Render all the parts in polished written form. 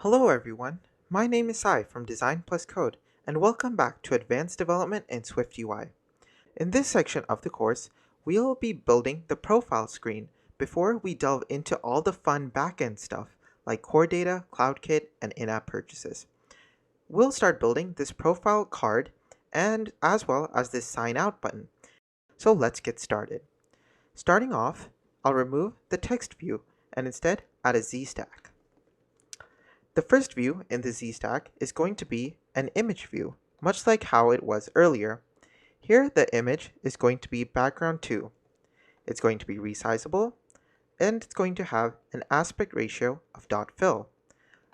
Hello everyone, my name is Sai from Design Plus Code, and welcome back to Advanced Development in SwiftUI. In this section of the course, we'll be building the profile screen before we delve into all the fun backend stuff like core data, CloudKit, and in-app purchases. We'll start building this profile card and as well as this sign out button. So let's get started. Starting off, I'll remove the text view and instead add a Z-stack. The first view in the Z-stack is going to be an image view, much like how it was earlier. Here the image is going to be background 2. It's going to be resizable, and it's going to have an aspect ratio of .fill.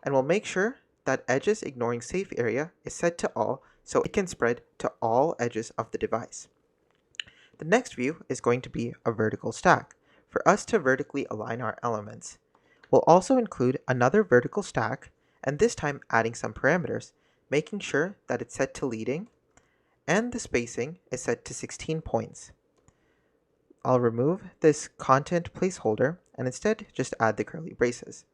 And we'll make sure that edges ignoring safe area is set to all so it can spread to all edges of the device. The next view is going to be a vertical stack, for us to vertically align our elements. We'll also include another vertical stack, and this time adding some parameters, making sure that it's set to leading, and the spacing is set to 16 points. I'll remove this content placeholder and instead just add the curly braces.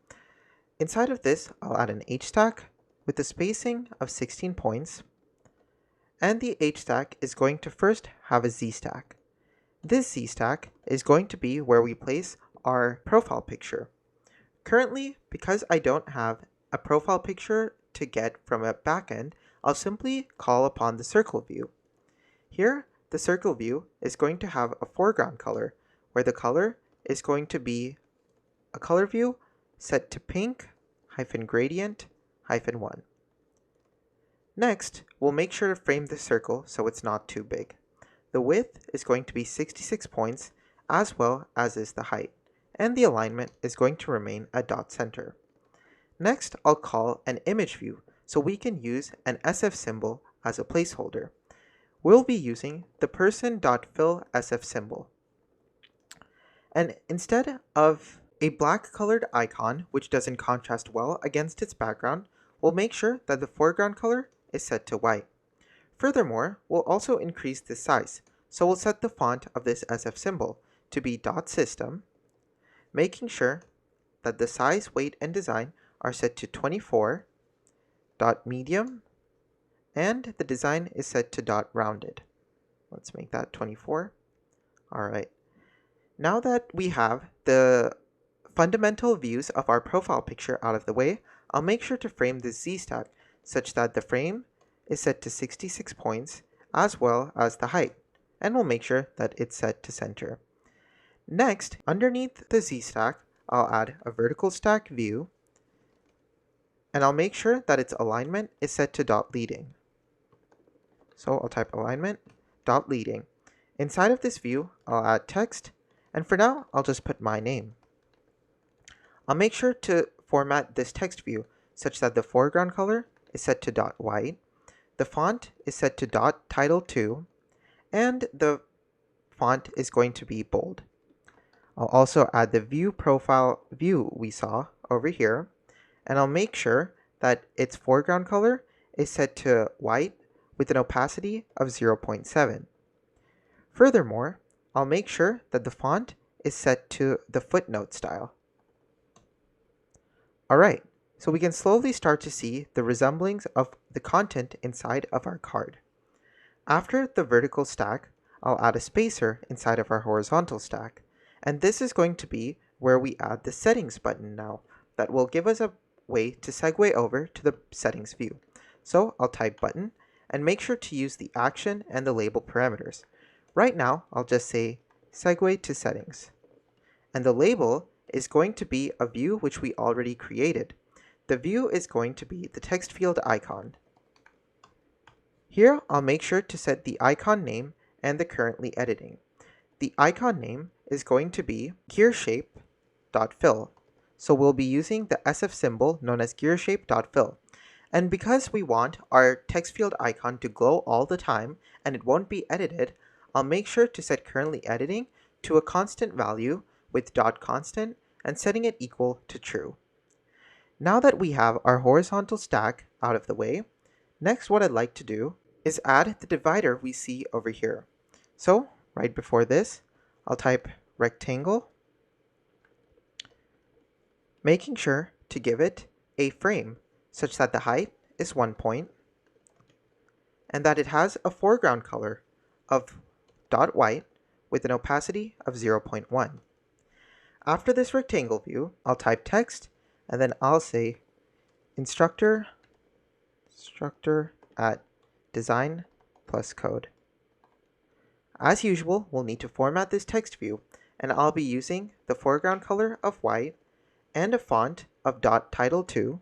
Inside of this, I'll add an H-stack with the spacing of 16 points, and the H-stack is going to first have a Z-stack. This Z-stack is going to be where we place our profile picture. Currently, because I don't have a profile picture to get from a backend, I'll simply call upon the circle view. Here, the circle view is going to have a foreground color, where the color is going to be a color view set to pink -gradient -1. Next, we'll make sure to frame the circle so it's not too big. The width is going to be 66 points, as well as is the height, and the alignment is going to remain a dot center. Next, I'll call an image view, so we can use an SF symbol as a placeholder. We'll be using the person.fill SF symbol. And instead of a black colored icon, which doesn't contrast well against its background, we'll make sure that the foreground color is set to white. Furthermore, we'll also increase the size, so we'll set the font of this SF symbol to be .system, making sure that the size, weight, and design are set to 24, .medium, and the design is set to .rounded. Let's make that 24. Alright. Now that we have the fundamental views of our profile picture out of the way, I'll make sure to frame the Z-stack such that the frame is set to 66 points as well as the height, and we'll make sure that it's set to center. Next, underneath the Z-stack, I'll add a vertical stack view, and I'll make sure that its alignment is set to .leading. So I'll type alignment .leading. Inside of this view, I'll add text, and for now, I'll just put my name. I'll make sure to format this text view such that the foreground color is set to .white, the font is set to .title2, and the font is going to be bold. I'll also add the view profile view we saw over here, and I'll make sure that its foreground color is set to white with an opacity of 0.7. Furthermore, I'll make sure that the font is set to the footnote style. Alright, so we can slowly start to see the resemblings of the content inside of our card. After the vertical stack, I'll add a spacer inside of our horizontal stack, and this is going to be where we add the settings button now that will give us a way to segue over to the settings view. So I'll type button and make sure to use the action and the label parameters. Right now, I'll just say segue to settings. And the label is going to be a view which we already created. The view is going to be the text field icon. Here, I'll make sure to set the icon name and the currently editing. The icon name is going to be gearshape.fill. So we'll be using the SF symbol known as gearshape.fill. And because we want our text field icon to glow all the time and it won't be edited, I'll make sure to set currently editing to a constant value with .constant and setting it equal to true. Now that we have our horizontal stack out of the way, next what I'd like to do is add the divider we see over here. So right before this, I'll type rectangle, making sure to give it a frame such that the height is 1 point, and that it has a foreground color of dot white with an opacity of 0.1. After this rectangle view, I'll type text, and then I'll say instructor at design plus code. As usual, we'll need to format this text view, and I'll be using the foreground color of white and a font of .title2,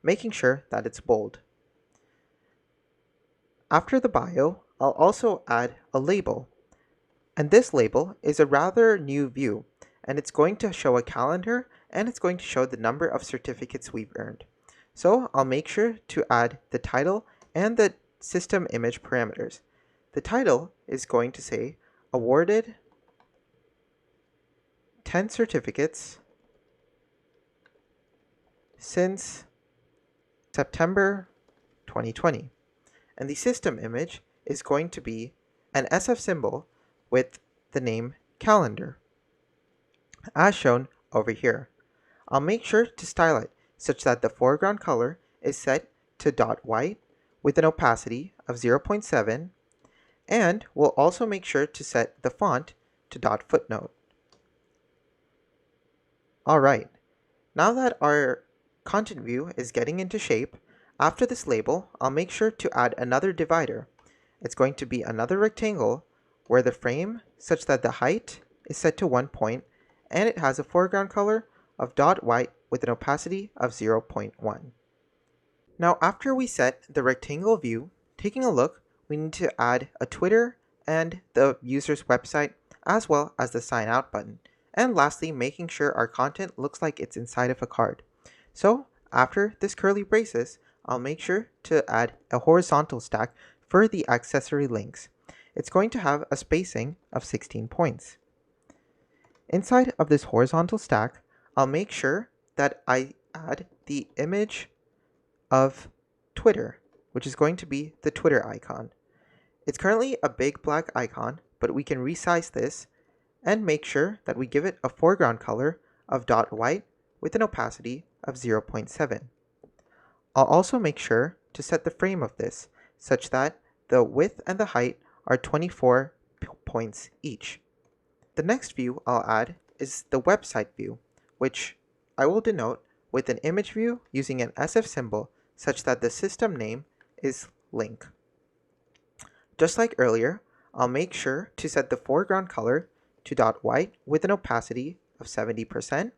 making sure that it's bold. After the bio, I'll also add a label. And this label is a rather new view, and it's going to show a calendar, and it's going to show the number of certificates we've earned. So I'll make sure to add the title and the system image parameters. The title is going to say awarded 10 certificates since September 2020. And the system image is going to be an SF symbol with the name calendar, as shown over here. I'll make sure to style it such that the foreground color is set to dot white with an opacity of 0.7, and we'll also make sure to set the font to dot footnote. Alright, now that our content view is getting into shape, after this label, I'll make sure to add another divider. It's going to be another rectangle where the frame such that the height is set to 1 point, and it has a foreground color of dot white with an opacity of 0.1. Now after we set the rectangle view, taking a look, we need to add a Twitter and the user's website, as well as the sign out button. And lastly, making sure our content looks like it's inside of a card. So after this curly braces, I'll make sure to add a horizontal stack for the accessory links. It's going to have a spacing of 16 points. Inside of this horizontal stack, I'll make sure that I add the image of Twitter, which is going to be the Twitter icon. It's currently a big black icon, but we can resize this and make sure that we give it a foreground color of dot white with an opacity of 0.7. I'll also make sure to set the frame of this such that the width and the height are 24 points each. The next view I'll add is the website view, which I will denote with an image view using an SF symbol such that the system name is link. Just like earlier, I'll make sure to set the foreground color to dot white with an opacity of 70%,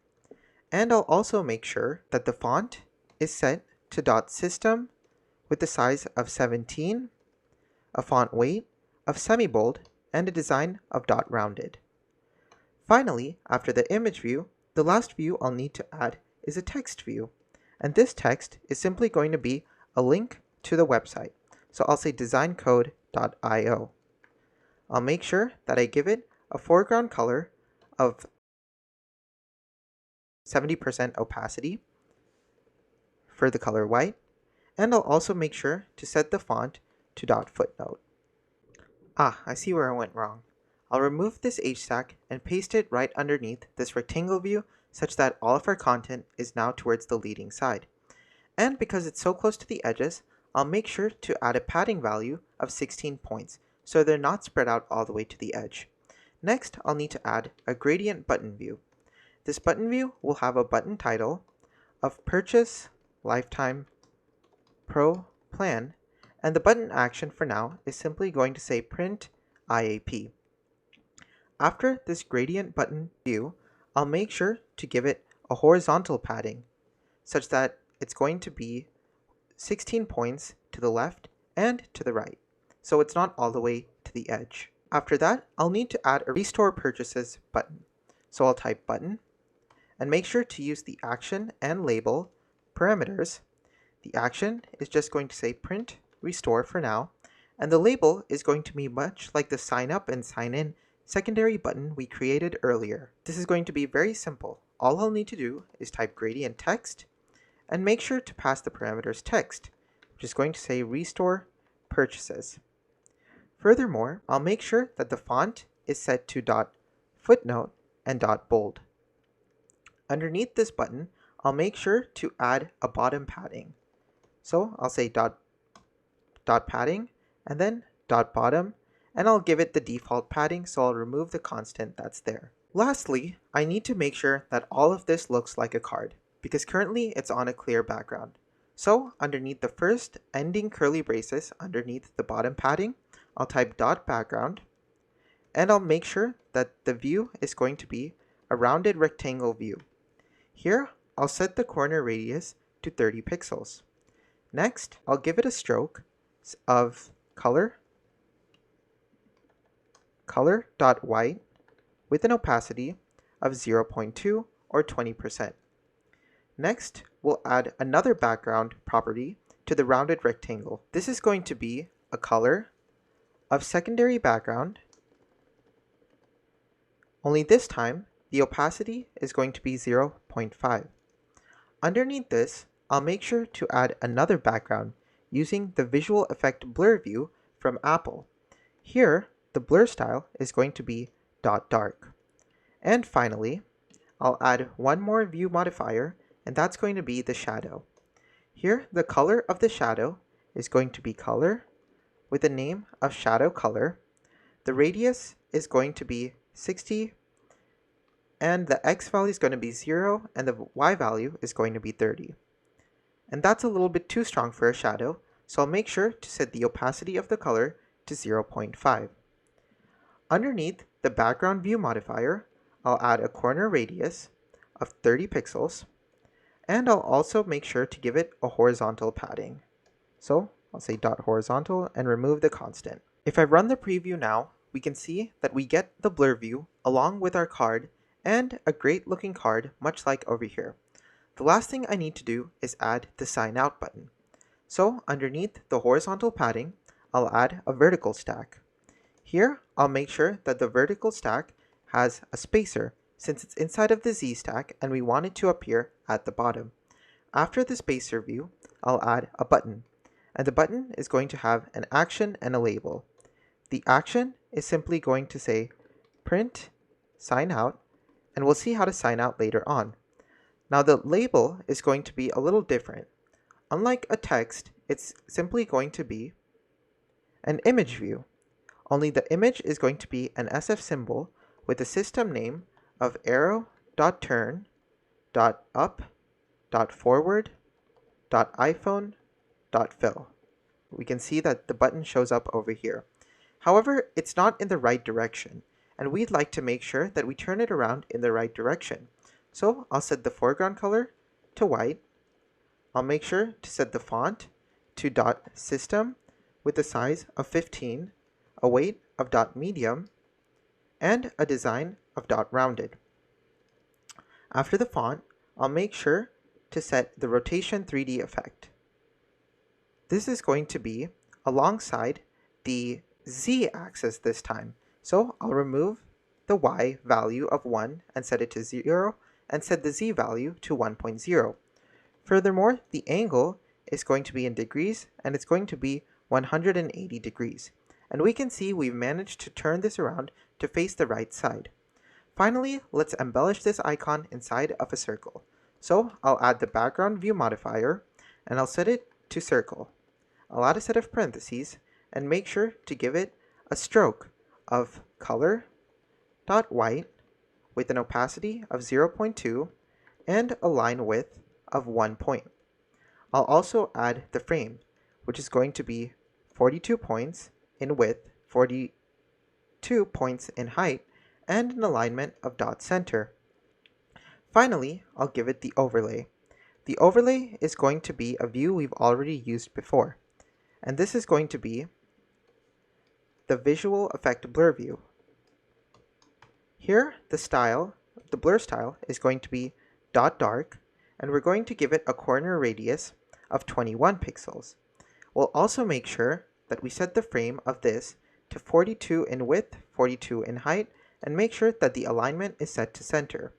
and I'll also make sure that the font is set to dot system with the size of 17, a font weight of semi-bold, and a design of dot rounded. Finally, after the image view, the last view I'll need to add is a text view, and this text is simply going to be a link to the website. So I'll say designcode.io. I'll make sure that I give it a foreground color of 70% opacity for the color white, and I'll also make sure to set the font to dot footnote. I see where I went wrong. I'll remove this H-stack and paste it right underneath this rectangle view such that all of our content is now towards the leading side. And because it's so close to the edges, I'll make sure to add a padding value of 16 points so they're not spread out all the way to the edge. Next, I'll need to add a gradient button view. This button view will have a button title of Purchase Lifetime Pro Plan, and the button action for now is simply going to say print IAP. After this gradient button view, I'll make sure to give it a horizontal padding such that it's going to be 16 points to the left and to the right, so it's not all the way to the edge. After that, I'll need to add a Restore Purchases button. So I'll type button and make sure to use the action and label parameters. The action is just going to say print restore for now, and the label is going to be much like the sign up and sign in secondary button we created earlier. This is going to be very simple. All I'll need to do is type gradient text and make sure to pass the parameters text, which is going to say restore purchases. Furthermore, I'll make sure that the font is set to dot footnote and dot bold. Underneath this button, I'll make sure to add a bottom padding. So I'll say dot padding and then dot bottom, and I'll give it the default padding, so I'll remove the constant that's there. Lastly, I need to make sure that all of this looks like a card, because currently it's on a clear background. So underneath the first ending curly braces underneath the bottom padding, I'll type dot background, and I'll make sure that the view is going to be a rounded rectangle view. Here, I'll set the corner radius to 30 pixels. Next, I'll give it a stroke of color.white with an opacity of 0.2 or 20%. Next, we'll add another background property to the rounded rectangle. This is going to be a color of secondary background, only this time the opacity is going to be 0.5. Underneath this, I'll make sure to add another background using the visual effect blur view from Apple. Here, the blur style is going to be .dark. And finally, I'll add one more view modifier, and that's going to be the shadow. Here, the color of the shadow is going to be color with the name of shadow color. The radius is going to be 60, and the x value is going to be 0, and the y value is going to be 30. And that's a little bit too strong for a shadow, so I'll make sure to set the opacity of the color to 0.5. Underneath the background view modifier, I'll add a corner radius of 30 pixels, and I'll also make sure to give it a horizontal padding. So I'll say dot horizontal and remove the constant. If I run the preview now, we can see that we get the blur view along with our card and a great looking card, much like over here. The last thing I need to do is add the sign out button. So underneath the horizontal padding, I'll add a vertical stack. Here, I'll make sure that the vertical stack has a spacer since it's inside of the Z stack and we want it to appear at the bottom. After the spacer view, I'll add a button, and the button is going to have an action and a label. The action is simply going to say print sign out, and we'll see how to sign out later on. Now the label is going to be a little different. Unlike a text, it's simply going to be an image view. Only the image is going to be an SF symbol with a system name of arrow.turn.up.forward.iphone.fill. We can see that the button shows up over here. However, it's not in the right direction, and we'd like to make sure that we turn it around in the right direction. So I'll set the foreground color to white. I'll make sure to set the font to .system with a size of 15, a weight of .medium, and a design of .rounded. After the font, I'll make sure to set the rotation 3D effect. This is going to be alongside the Z axis this time. So I'll remove the Y value of 1 and set it to 0, and set the Z value to 1.0. Furthermore, the angle is going to be in degrees, and it's going to be 180 degrees. And we can see we've managed to turn this around to face the right side. Finally, let's embellish this icon inside of a circle. So I'll add the background view modifier, and I'll set it to circle. I'll add a set of parentheses, and make sure to give it a stroke of color.white with an opacity of 0.2 and a line width of 1 point. I'll also add the frame, which is going to be 42 points in width, 42 points in height, and an alignment of dot center. Finally, I'll give it the overlay. The overlay is going to be a view we've already used before, and this is going to be the visual effect blur view. Here, the blur style is going to be .dark, and we're going to give it a corner radius of 21 pixels. We'll also make sure that we set the frame of this to 42 in width, 42 in height, and make sure that the alignment is set to center.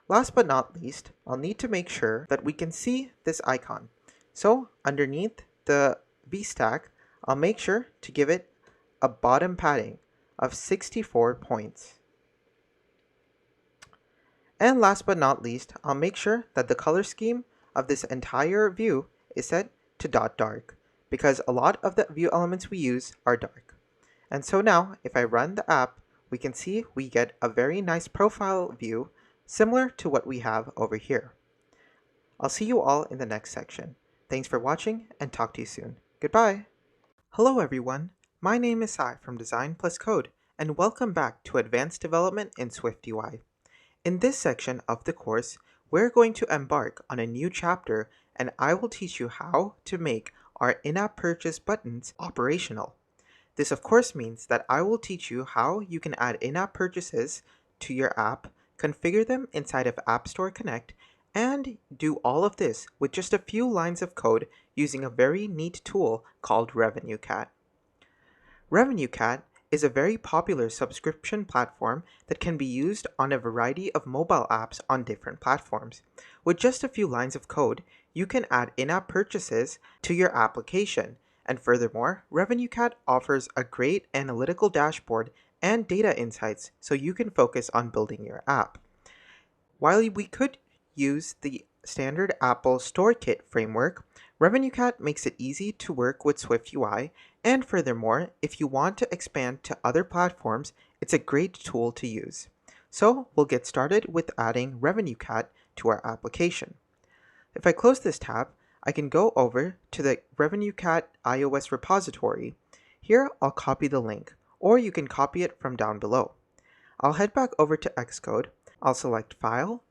Last but not least, I'll need to make sure that we can see this icon. So underneath the V stack, I'll make sure to give it a bottom padding of 64 points. And last but not least, I'll make sure that the color scheme of this entire view is set to .dark because a lot of the view elements we use are dark. And so now, if I run the app, we can see we get a very nice profile view similar to what we have over here. I'll see you all in the next section. Thanks for watching and talk to you soon. Goodbye! Hello everyone, my name is Sai from Design Plus Code and welcome back to Advanced Development in SwiftUI. In this section of the course, we're going to embark on a new chapter and I will teach you how to make our in-app purchase buttons operational. This of course means that I will teach you how you can add in-app purchases to your app, configure them inside of App Store Connect, and do all of this with just a few lines of code using a very neat tool called RevenueCat. RevenueCat is a very popular subscription platform that can be used on a variety of mobile apps on different platforms. With just a few lines of code, you can add in-app purchases to your application. And furthermore, RevenueCat offers a great analytical dashboard and data insights so you can focus on building your app. While we could use the standard Apple StoreKit framework, RevenueCat makes it easy to work with SwiftUI, and furthermore, if you want to expand to other platforms, it's a great tool to use. So we'll get started with adding RevenueCat to our application. If I close this tab, I can go over to the RevenueCat iOS repository. Here I'll copy the link, or you can copy it from down below. I'll head back over to Xcode, I'll select File,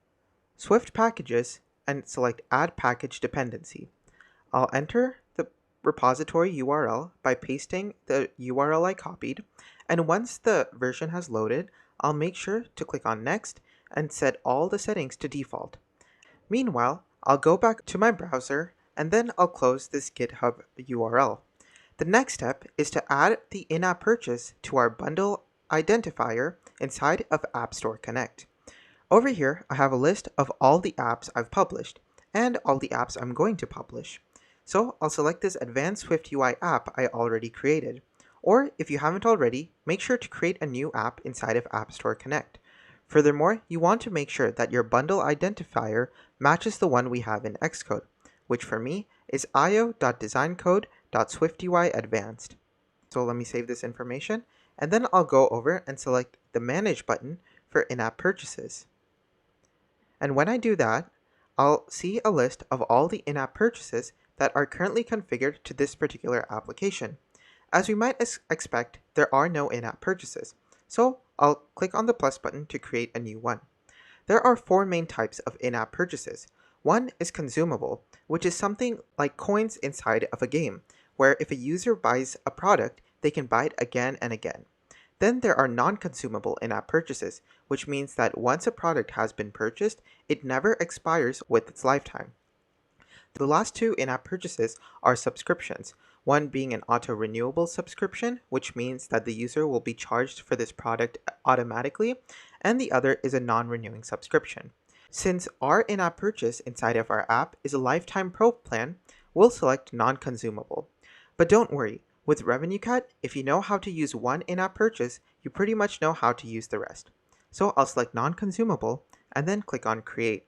Swift Packages, and select Add Package Dependency. I'll enter the repository URL by pasting the URL I copied, and once the version has loaded, I'll make sure to click on Next and set all the settings to default. Meanwhile, I'll go back to my browser and then I'll close this GitHub URL. The next step is to add the in-app purchase to our bundle identifier inside of App Store Connect. Over here, I have a list of all the apps I've published and all the apps I'm going to publish. So I'll select this advanced SwiftUI app I already created. Or if you haven't already, make sure to create a new app inside of App Store Connect. Furthermore, you want to make sure that your bundle identifier matches the one we have in Xcode, which for me is io.designcode.swiftui-advanced. So let me save this information, and then I'll go over and select the Manage button for in-app purchases. And when I do that, I'll see a list of all the in-app purchases that are currently configured to this particular application. As we might expect, there are no in-app purchases, so I'll click on the plus button to create a new one. There are four main types of in-app purchases. One is consumable, which is something like coins inside of a game, where if a user buys a product, they can buy it again and again. Then there are non-consumable in-app purchases, which means that once a product has been purchased, it never expires with its lifetime. The last two in-app purchases are subscriptions, one being an auto-renewable subscription, which means that the user will be charged for this product automatically, and the other is a non-renewing subscription. Since our in-app purchase inside of our app is a lifetime pro plan, we'll select non-consumable. But don't worry, with RevenueCat, if you know how to use one in-app purchase, you pretty much know how to use the rest. So I'll select non-consumable and then click on Create.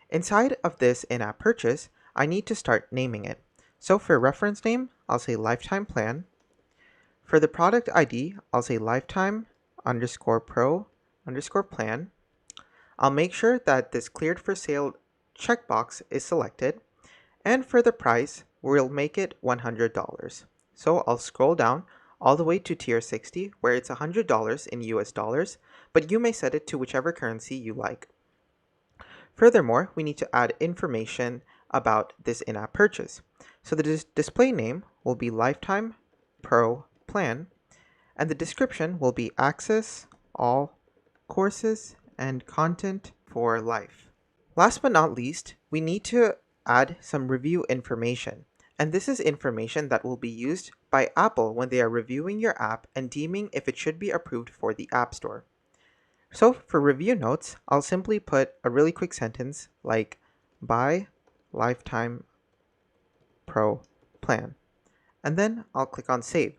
Inside of this in-app purchase, I need to start naming it. So for reference name, I'll say lifetime plan. For the product ID, I'll say lifetime_pro_plan. I'll make sure that this cleared for sale checkbox is selected. And for the price, we'll make it $100. So I'll scroll down all the way to tier 60, where it's $100 in US dollars, but you may set it to whichever currency you like. Furthermore, we need to add information about this in-app purchase. So the display name will be Lifetime Pro Plan, and the description will be Access all courses and content for life. Last but not least, we need to add some review information. And this is information that will be used by Apple when they are reviewing your app and deeming if it should be approved for the App Store. So for review notes, I'll simply put a really quick sentence like buy lifetime pro plan. And then I'll click on save.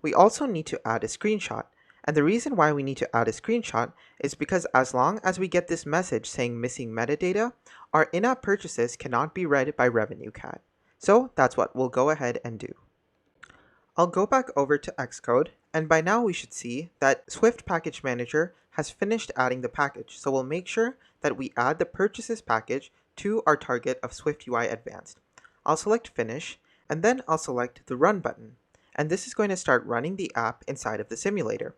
We also need to add a screenshot. And the reason why we need to add a screenshot is because as long as we get this message saying missing metadata, our in-app purchases cannot be read by RevenueCat. So that's what we'll go ahead and do. I'll go back over to Xcode, and by now we should see that Swift Package Manager has finished adding the package, so we'll make sure that we add the purchases package to our target of SwiftUI Advanced. I'll select Finish, and then I'll select the Run button, and this is going to start running the app inside of the simulator.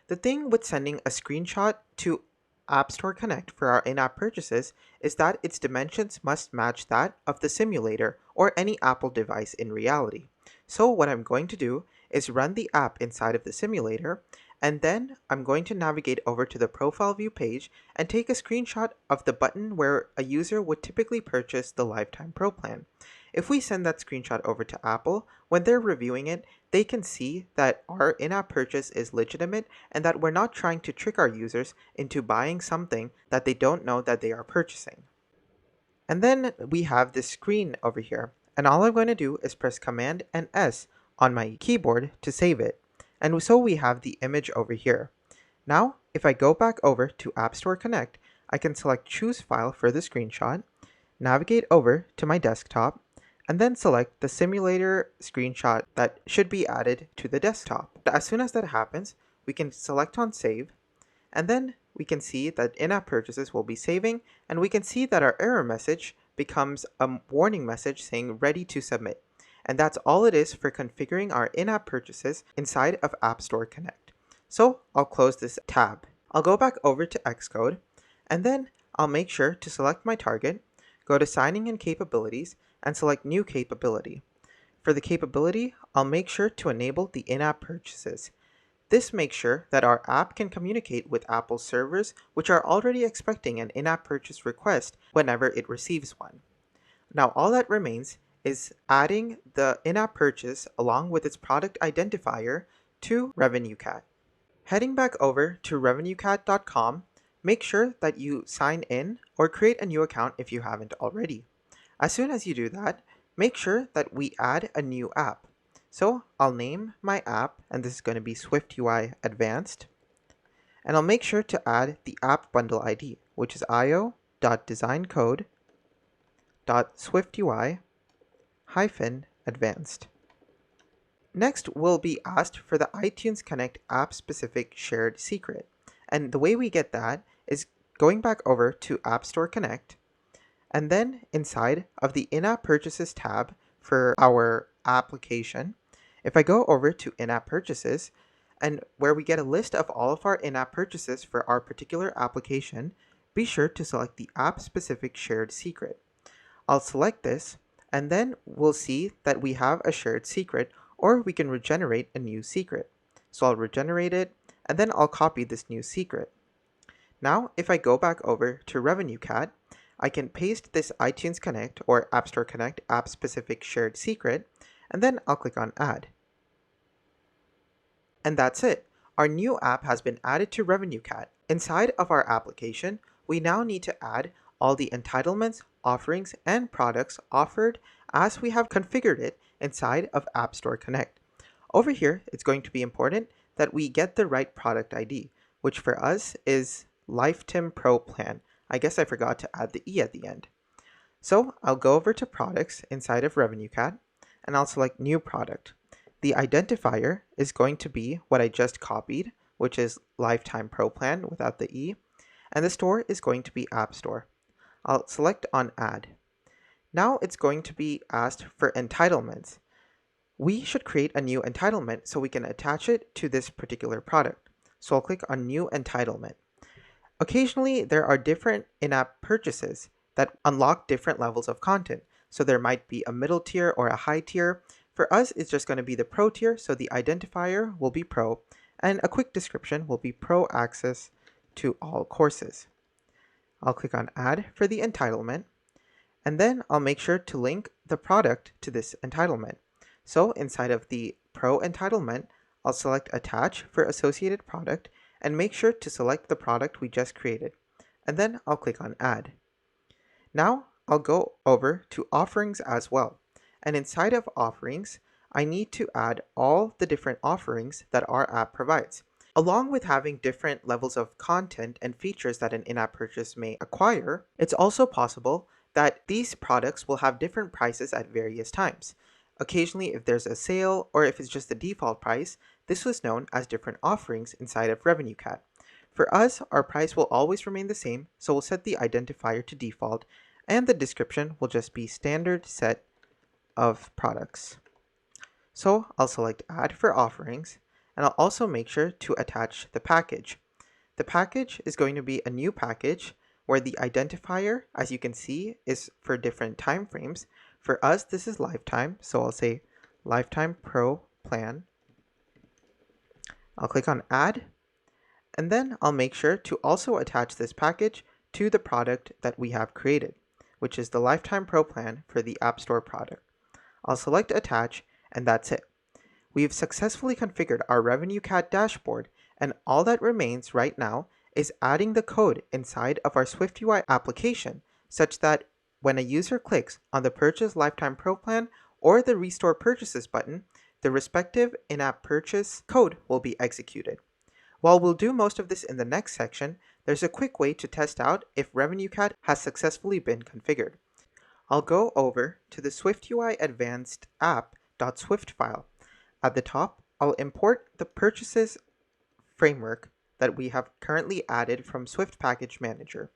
The thing with sending a screenshot to App Store Connect for our in-app purchases is that its dimensions must match that of the simulator or any Apple device in reality. So what I'm going to do is run the app inside of the simulator, and then I'm going to navigate over to the profile view page and take a screenshot of the button where a user would typically purchase the Lifetime Pro plan. If we send that screenshot over to Apple, when they're reviewing it, they can see that our in-app purchase is legitimate and that we're not trying to trick our users into buying something that they don't know that they are purchasing. And then we have this screen over here, and all I'm going to do is press Command and S on my keyboard to save it. And so we have the image over here. Now, if I go back over to App Store Connect, I can select Choose File for the screenshot, navigate over to my desktop, and then select the simulator screenshot that should be added to the desktop. As soon as that happens, we can select on Save, and then we can see that in-app purchases will be saving, and we can see that our error message becomes a warning message saying ready to submit. And that's all it is for configuring our in-app purchases inside of App Store Connect. So I'll close this tab. I'll go back over to Xcode, and then I'll make sure to select my target, go to Signing and Capabilities, and select New Capability. For the capability, I'll make sure to enable the in-app purchases. This makes sure that our app can communicate with Apple's servers, which are already expecting an in-app purchase request whenever it receives one. Now all that remains is adding the in-app purchase along with its product identifier to RevenueCat. Heading back over to RevenueCat.com, make sure that you sign in or create a new account if you haven't already. As soon as you do that, make sure that we add a new app. So I'll name my app, and this is going to be SwiftUI Advanced, and I'll make sure to add the app bundle ID, which is io.designcode.swiftui-advanced. Next, we'll be asked for the iTunes Connect app-specific shared secret, and the way we get that is going back over to App Store Connect, and then inside of the in-app purchases tab for our application, if I go over to in-app purchases, and where we get a list of all of our in-app purchases for our particular application, be sure to select the app-specific shared secret. I'll select this, and then we'll see that we have a shared secret, or we can regenerate a new secret. So I'll regenerate it, and then I'll copy this new secret. Now, if I go back over to RevenueCat, I can paste this iTunes Connect or App Store Connect app-specific shared secret, and then I'll click on Add. And that's it. Our new app has been added to RevenueCat. Inside of our application, we now need to add all the entitlements, offerings, and products offered as we have configured it inside of App Store Connect. Over here, it's going to be important that we get the right product ID, which for us is Lifetime Pro plan. I guess I forgot to add the E at the end. So I'll go over to Products inside of RevenueCat, and I'll select New Product. The identifier is going to be what I just copied, which is Lifetime Pro plan without the E, and the store is going to be App Store. I'll select on Add. Now it's going to be asked for entitlements. We should create a new entitlement so we can attach it to this particular product. So I'll click on New Entitlement. Occasionally, there are different in-app purchases that unlock different levels of content. So there might be a middle tier or a high tier. For us, it's just going to be the Pro tier, so the identifier will be Pro, and a quick description will be Pro access to all courses. I'll click on Add for the entitlement, and then I'll make sure to link the product to this entitlement. So inside of the Pro entitlement, I'll select Attach for associated product, and make sure to select the product we just created, and then I'll click on Add. Now I'll go over to Offerings as well, and inside of Offerings, I need to add all the different offerings that our app provides. Along with having different levels of content and features that an in-app purchase may acquire, it's also possible that these products will have different prices at various times. Occasionally, if there's a sale or if it's just the default price, this was known as different offerings inside of RevenueCat. For us, our price will always remain the same, so we'll set the identifier to default, and the description will just be standard set of products. So I'll select Add for Offerings, and I'll also make sure to attach the package. The package is going to be a new package where the identifier, as you can see, is for different time frames. For us, this is lifetime, so I'll say Lifetime Pro Plan. I'll click on Add, and then I'll make sure to also attach this package to the product that we have created, which is the Lifetime Pro Plan for the App Store product. I'll select Attach, and that's it. We've successfully configured our RevenueCat dashboard, and all that remains right now is adding the code inside of our SwiftUI application such that when a user clicks on the Purchase Lifetime Pro Plan or the Restore Purchases button, the respective in-app purchase code will be executed. While we'll do most of this in the next section, there's a quick way to test out if RevenueCat has successfully been configured. I'll go over to the SwiftUI Advanced app.swift file. At the top, I'll import the purchases framework that we have currently added from Swift Package Manager.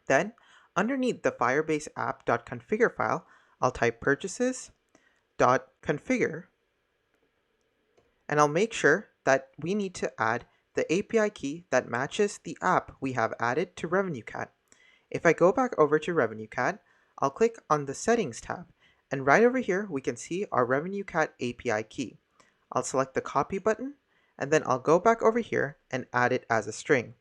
Then, underneath the Firebase app.configure file, I'll type purchases.configure, and I'll make sure that we need to add the API key that matches the app we have added to RevenueCat. If I go back over to RevenueCat, I'll click on the Settings tab, and right over here we can see our RevenueCat API key. I'll select the Copy button, and then I'll go back over here and add it as a string.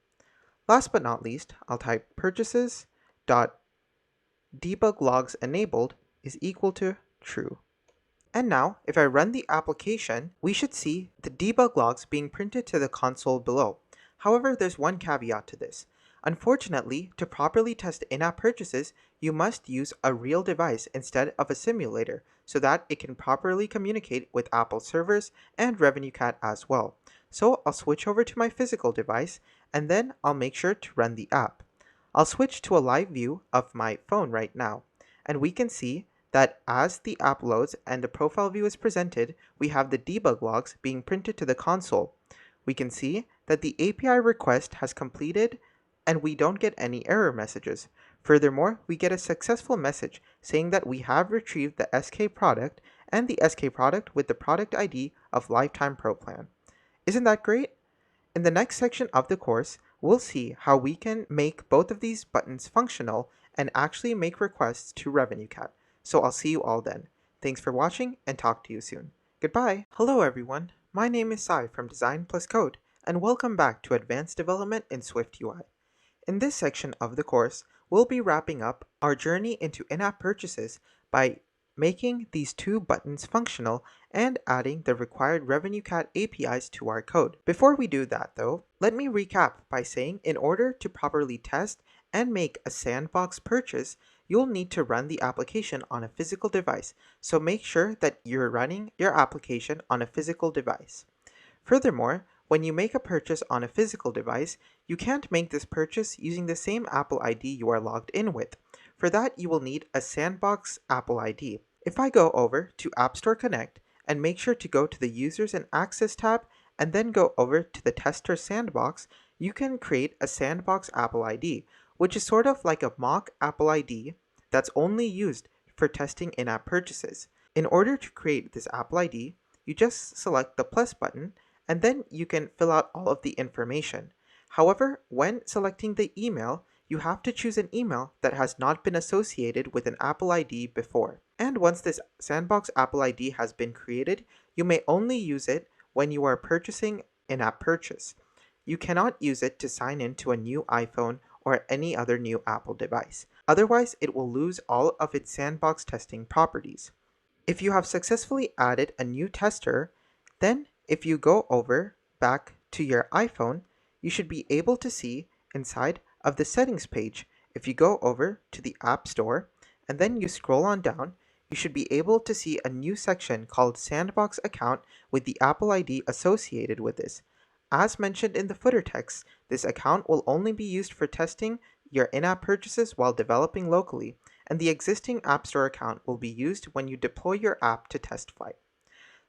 Last but not least, I'll type purchases.debugLogsEnabled is equal to true. And now, if I run the application, we should see the debug logs being printed to the console below. However, there's one caveat to this. Unfortunately, to properly test in-app purchases, you must use a real device instead of a simulator so that it can properly communicate with Apple servers and RevenueCat as well. So I'll switch over to my physical device, and then I'll make sure to run the app. I'll switch to a live view of my phone right now, and we can see that as the app loads and the profile view is presented, we have the debug logs being printed to the console. We can see that the API request has completed and we don't get any error messages. Furthermore, we get a successful message saying that we have retrieved the SK product and the SK product with the product ID of Lifetime Pro Plan. Isn't that great? In the next section of the course, we'll see how we can make both of these buttons functional and actually make requests to RevenueCat. So I'll see you all then. Thanks for watching and talk to you soon. Goodbye. Hello everyone. My name is Sai from Design Plus Code, and welcome back to Advanced Development in SwiftUI. In this section of the course, we'll be wrapping up our journey into in-app purchases by making these two buttons functional and adding the required RevenueCat APIs to our code. Before we do that though, let me recap by saying in order to properly test and make a sandbox purchase, you'll need to run the application on a physical device, so make sure that you're running your application on a physical device. Furthermore, when you make a purchase on a physical device, you can't make this purchase using the same Apple ID you are logged in with. For that, you will need a Sandbox Apple ID. If I go over to App Store Connect and make sure to go to the Users and Access tab and then go over to the Tester Sandbox, you can create a Sandbox Apple ID, which is sort of like a mock Apple ID that's only used for testing in-app purchases. In order to create this Apple ID, you just select the plus button and then you can fill out all of the information. However, when selecting the email, you have to choose an email that has not been associated with an Apple ID before. And once this Sandbox Apple ID has been created, you may only use it when you are purchasing in-app purchase. You cannot use it to sign in to a new iPhone or any other new Apple device. Otherwise, it will lose all of its sandbox testing properties. If you have successfully added a new tester, then if you go over back to your iPhone, you should be able to see inside of the settings page. If you go over to the App Store and then you scroll on down, you should be able to see a new section called Sandbox Account with the Apple ID associated with this. As mentioned in the footer text, this account will only be used for testing your in-app purchases while developing locally, and the existing App Store account will be used when you deploy your app to test flight.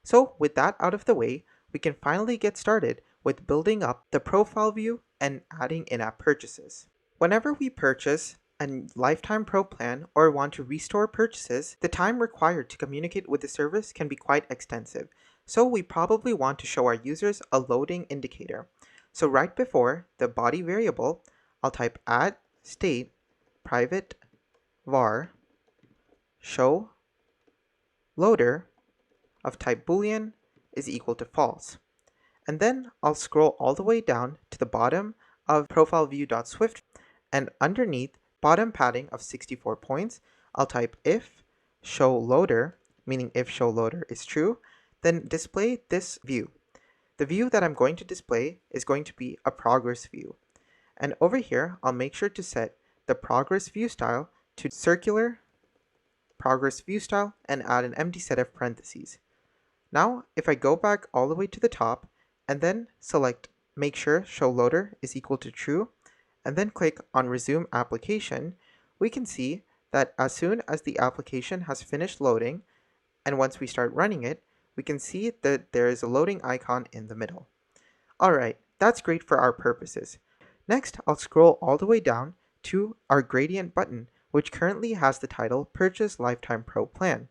So with that out of the way, we can finally get started with building up the profile view and adding in-app purchases. Whenever we purchase a lifetime pro plan or want to restore purchases, the time required to communicate with the service can be quite extensive. So we probably want to show our users a loading indicator. So right before the body variable, I'll type add state private var show loader of type boolean is equal to false. And then I'll scroll all the way down to the bottom of profileview.swift, and underneath bottom padding of 64 points, I'll type if show loader, meaning if show loader is true, then display this view. The view that I'm going to display is going to be a progress view. And over here, I'll make sure to set the progress view style to circular progress view style and add an empty set of parentheses. Now, if I go back all the way to the top and then select make sure show loader is equal to true, and then click on resume application, we can see that as soon as the application has finished loading, and once we start running it, we can see that there is a loading icon in the middle. Alright, that's great for our purposes. Next, I'll scroll all the way down to our gradient button, which currently has the title Purchase Lifetime Pro Plan.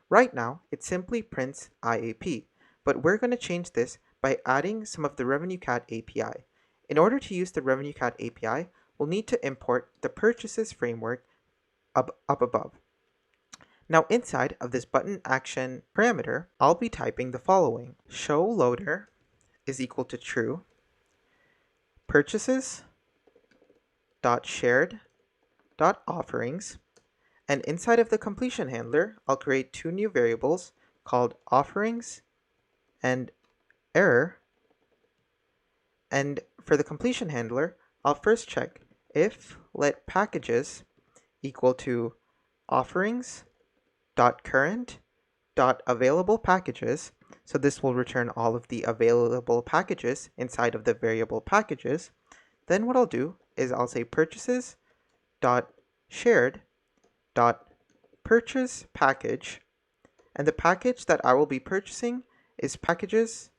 Right now, it simply prints IAP, but we're going to change this by adding some of the RevenueCat API. In order to use the RevenueCat API, we'll need to import the purchases framework up above. Now inside of this button action parameter, I'll be typing the following. Show loader is equal to true, purchases dot shared dot offerings, and inside of the completion handler, I'll create two new variables called offerings and error. And for the completion handler, I'll first check if let packages equal to offerings dot current dot available packages. So this will return all of the available packages inside of the variable packages. Then what I'll do is I'll say purchases dot shared dot purchase package, and the package that I will be purchasing is packages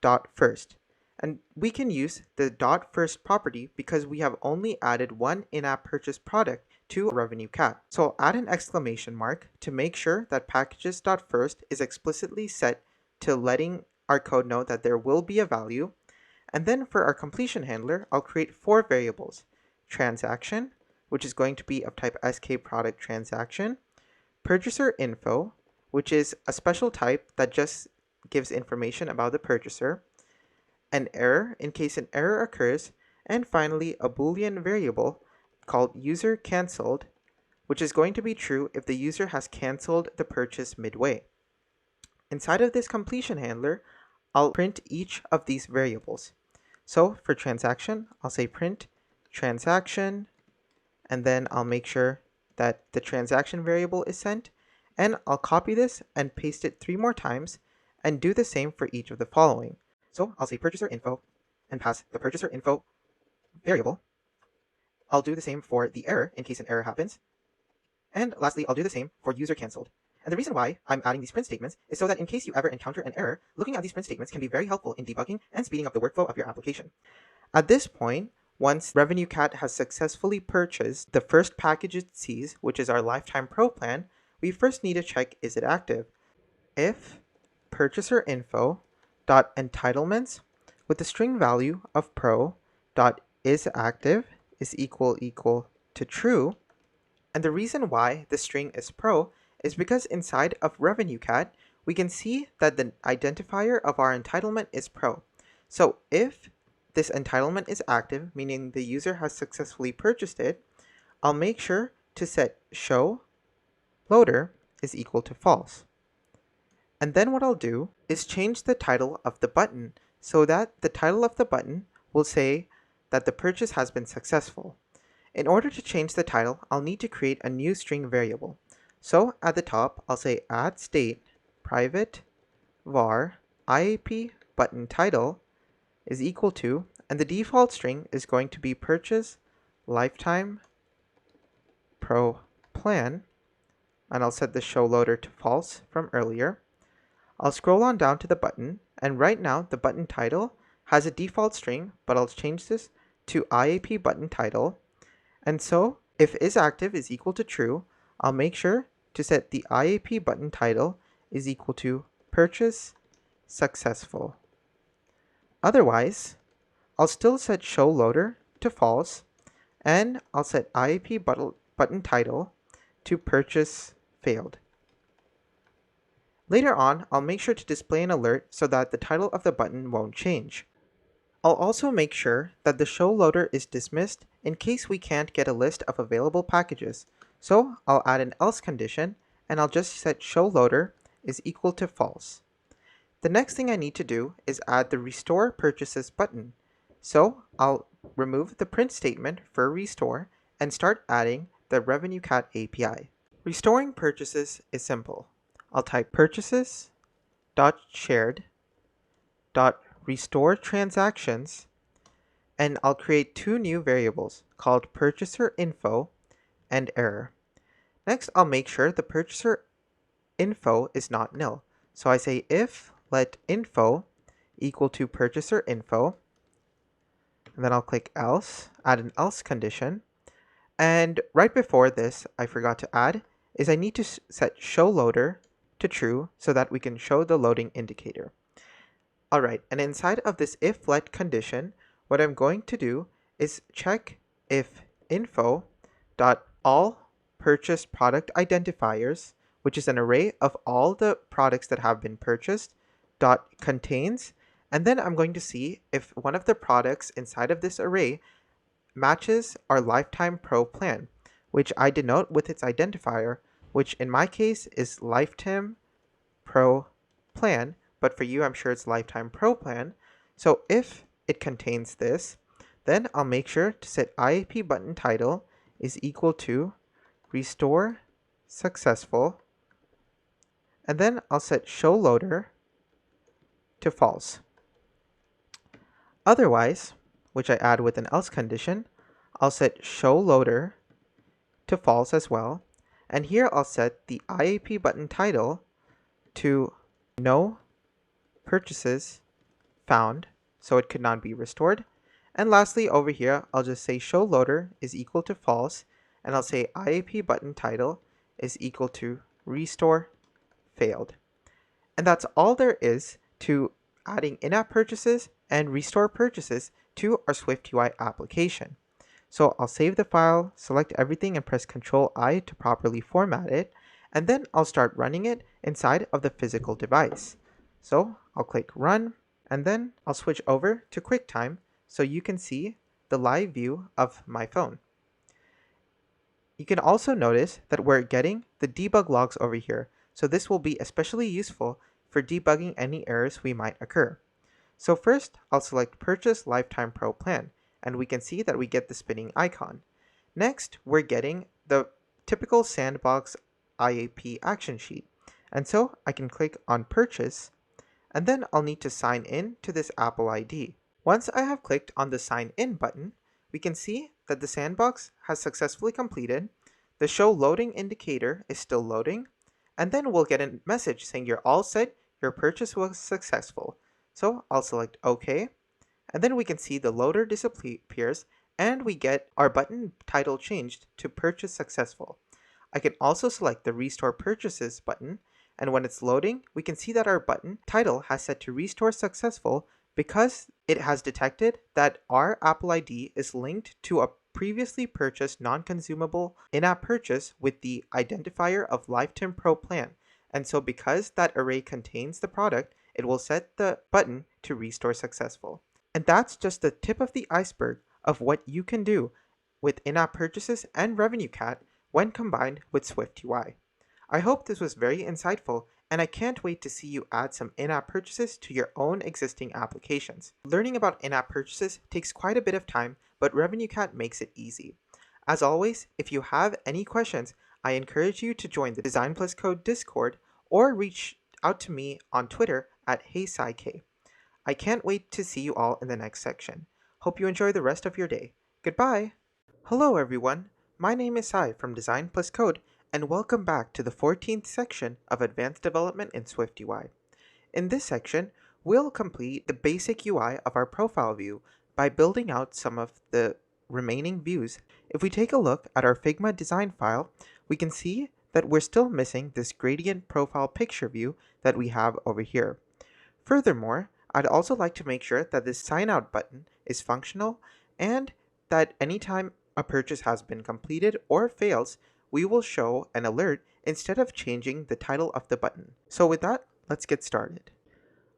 dot first. And we can use the dot first property because we have only added one in-app purchase product to RevenueCat. So I'll add an exclamation mark to make sure that packages dot first is explicitly set to letting our code know that there will be a value. And then for our completion handler, I'll create four variables. Transaction, which is going to be of type skProduct transaction. Purchaser info, which is a special type that just gives information about the purchaser. An error in case an error occurs, and finally a Boolean variable called user cancelled, which is going to be true if the user has cancelled the purchase midway. Inside of this completion handler, I'll print each of these variables. So for transaction, I'll say print transaction, and then I'll make sure that the transaction variable is sent, and I'll copy this and paste it 3 more times and do the same for each of the following. So I'll say purchaser info and pass the purchaser info variable. I'll do the same for the error in case an error happens. And lastly, I'll do the same for user cancelled. And the reason why I'm adding these print statements is so that in case you ever encounter an error, looking at these print statements can be very helpful in debugging and speeding up the workflow of your application. At this point, once RevenueCat has successfully purchased the first package it sees, which is our Lifetime Pro plan, we first need to check is it active. If purchaser info dot entitlements with the string value of pro dot is active is equal to true, and the reason why the string is pro is because inside of RevenueCat we can see that the identifier of our entitlement is pro. So if this entitlement is active, meaning the user has successfully purchased it, I'll make sure to set show loader is equal to false. And then what I'll do is change the title of the button so that the title of the button will say that the purchase has been successful. In order to change the title, I'll need to create a new string variable. So at the top, I'll say add state private var IAP button title is equal to, and the default string is going to be purchase lifetime pro plan, and I'll set the show loader to false from earlier. I'll scroll on down to the button, and right now the button title has a default string, but I'll change this to IAP button title. And so if isActive is equal to true, I'll make sure to set the IAP button title is equal to purchase successful. Otherwise, I'll still set show loader to false, and I'll set IAP button title to purchase failed. Later on, I'll make sure to display an alert so that the title of the button won't change. I'll also make sure that the show loader is dismissed in case we can't get a list of available packages. So I'll add an else condition, and I'll just set show loader is equal to false. The next thing I need to do is add the restore purchases button. So I'll remove the print statement for restore and start adding the RevenueCat API. Restoring purchases is simple. I'll type purchases.shared.restore transactions, and I'll create two new variables called purchaser info and error. Next, I'll make sure the purchaser info is not nil. So I say if let info equal to purchaser info, and then I'll click else, add an else condition. And right before this, I forgot to add is I need to set show loader to true so that we can show the loading indicator. Alright, and inside of this if let condition, what I'm going to do is check if info.all purchased product identifiers, which is an array of all the products that have been purchased, contains, and then I'm going to see if one of the products inside of this array matches our lifetime pro plan, which I denote with its identifier, which in my case is lifetime pro plan, but for you I'm sure it's lifetime pro plan. So if it contains this, then I'll make sure to set IAP button title is equal to restore successful, and then I'll set show loader to false. Otherwise, which I add with an else condition, I'll set show loader to false as well, and here I'll set the IAP button title to no purchases found, so it could not be restored. And lastly, over here, I'll just say show loader is equal to false, and I'll say IAP button title is equal to restore failed. And that's all there is to adding in-app purchases and restore purchases to our SwiftUI application. So I'll save the file, select everything, and press Ctrl-I to properly format it, and then I'll start running it inside of the physical device. So I'll click Run, and then I'll switch over to QuickTime so you can see the live view of my phone. You can also notice that we're getting the debug logs over here, so this will be especially useful for debugging any errors we might occur. So first, I'll select Purchase Lifetime Pro Plan, and we can see that we get the spinning icon. Next, we're getting the typical sandbox IAP action sheet. And so I can click on Purchase, and then I'll need to sign in to this Apple ID. Once I have clicked on the Sign In button, we can see that the sandbox has successfully completed, the show loading indicator is still loading, and then we'll get a message saying you're all set, your purchase was successful. So I'll select OK, and then we can see the loader disappears and we get our button title changed to Purchase Successful. I can also select the Restore Purchases button, and when it's loading, we can see that our button title has set to Restore Successful because it has detected that our Apple ID is linked to a previously purchased non-consumable in-app purchase with the identifier of Lifetime Pro Plan. And so because that array contains the product, it will set the button to Restore Successful. And that's just the tip of the iceberg of what you can do with in-app purchases and RevenueCat when combined with SwiftUI. I hope this was very insightful, and I can't wait to see you add some in-app purchases to your own existing applications. Learning about in-app purchases takes quite a bit of time, but RevenueCat makes it easy. As always, if you have any questions, I encourage you to join the Design Plus Code Discord or reach out to me on Twitter at HeySciK. I can't wait to see you all in the next section. Hope you enjoy the rest of your day. Goodbye! Hello everyone, my name is Sai from Design Plus Code, and welcome back to the 14th section of Advanced Development in SwiftUI. In this section, we'll complete the basic UI of our profile view by building out some of the remaining views. If we take a look at our Figma design file, we can see that we're still missing this gradient profile picture view that we have over here. Furthermore, I'd also like to make sure that this sign out button is functional and that anytime a purchase has been completed or fails, we will show an alert instead of changing the title of the button. So with that, let's get started.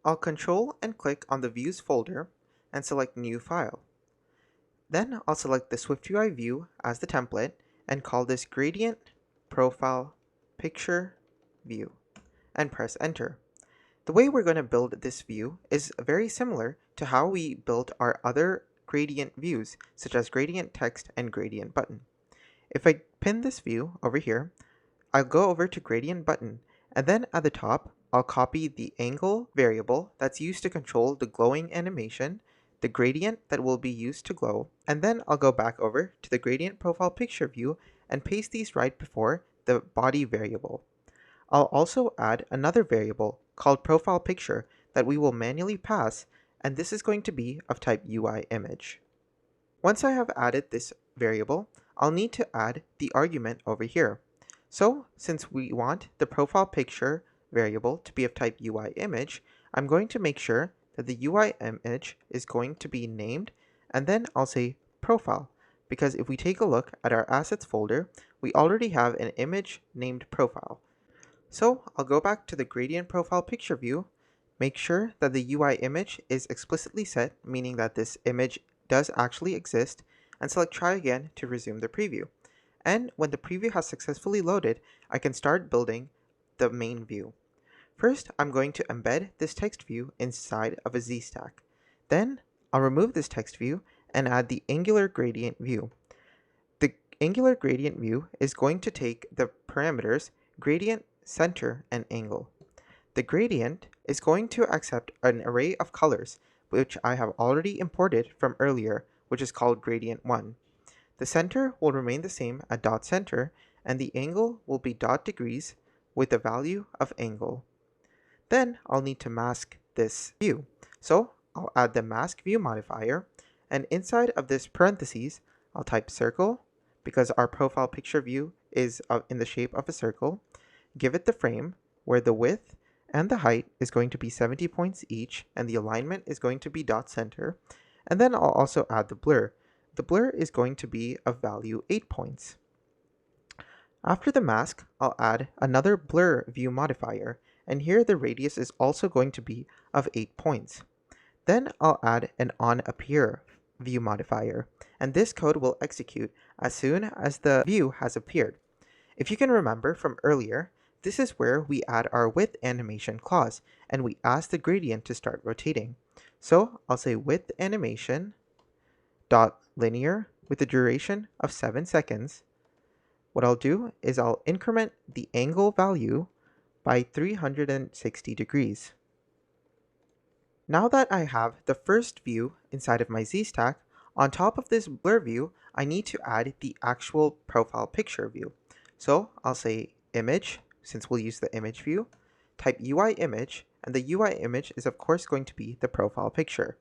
I'll control and click on the Views folder and select New File. Then I'll select the SwiftUI view as the template and call this Gradient Profile Picture View and press Enter. The way we're going to build this view is very similar to how we built our other gradient views, such as gradient text and gradient button. If I pin this view over here, I'll go over to gradient button, and then at the top, I'll copy the angle variable that's used to control the glowing animation, the gradient that will be used to glow, and then I'll go back over to the gradient profile picture view and paste these right before the body variable. I'll also add another variable called profile picture that we will manually pass, and this is going to be of type UI image. Once I have added this variable, I'll need to add the argument over here. So since we want the profile picture variable to be of type UI image, I'm going to make sure that the UI image is going to be named, and then I'll say profile, because if we take a look at our assets folder, we already have an image named profile. So I'll go back to the gradient profile picture view, make sure that the UI image is explicitly set, meaning that this image does actually exist, and select try again to resume the preview. And when the preview has successfully loaded, I can start building the main view. First, I'm going to embed this text view inside of a Z-stack. Then I'll remove this text view and add the angular gradient view. The angular gradient view is going to take the parameters gradient, center, and angle. The gradient is going to accept an array of colors, which I have already imported from earlier, which is called gradient1. The center will remain the same at dot center, and the angle will be dot degrees with the value of angle. Then I'll need to mask this view. So I'll add the mask view modifier, and inside of this parentheses, I'll type circle, because our profile picture view is in the shape of a circle. Give it the frame, where the width and the height is going to be 70 points each, and the alignment is going to be dot center. And then I'll also add the blur. The blur is going to be of value 8 points. After the mask, I'll add another blur view modifier, and here the radius is also going to be of 8 points. Then I'll add an onAppear view modifier, and this code will execute as soon as the view has appeared. If you can remember from earlier, this is where we add our width animation clause, and we ask the gradient to start rotating. So I'll say width animation dot linear with a duration of 7 seconds. What I'll do is I'll increment the angle value by 360 degrees. Now that I have the first view inside of my Z-stack, on top of this blur view, I need to add the actual profile picture view. So I'll say image, since we'll use the image view, type UI image, and the UI image is of course going to be the profile picture.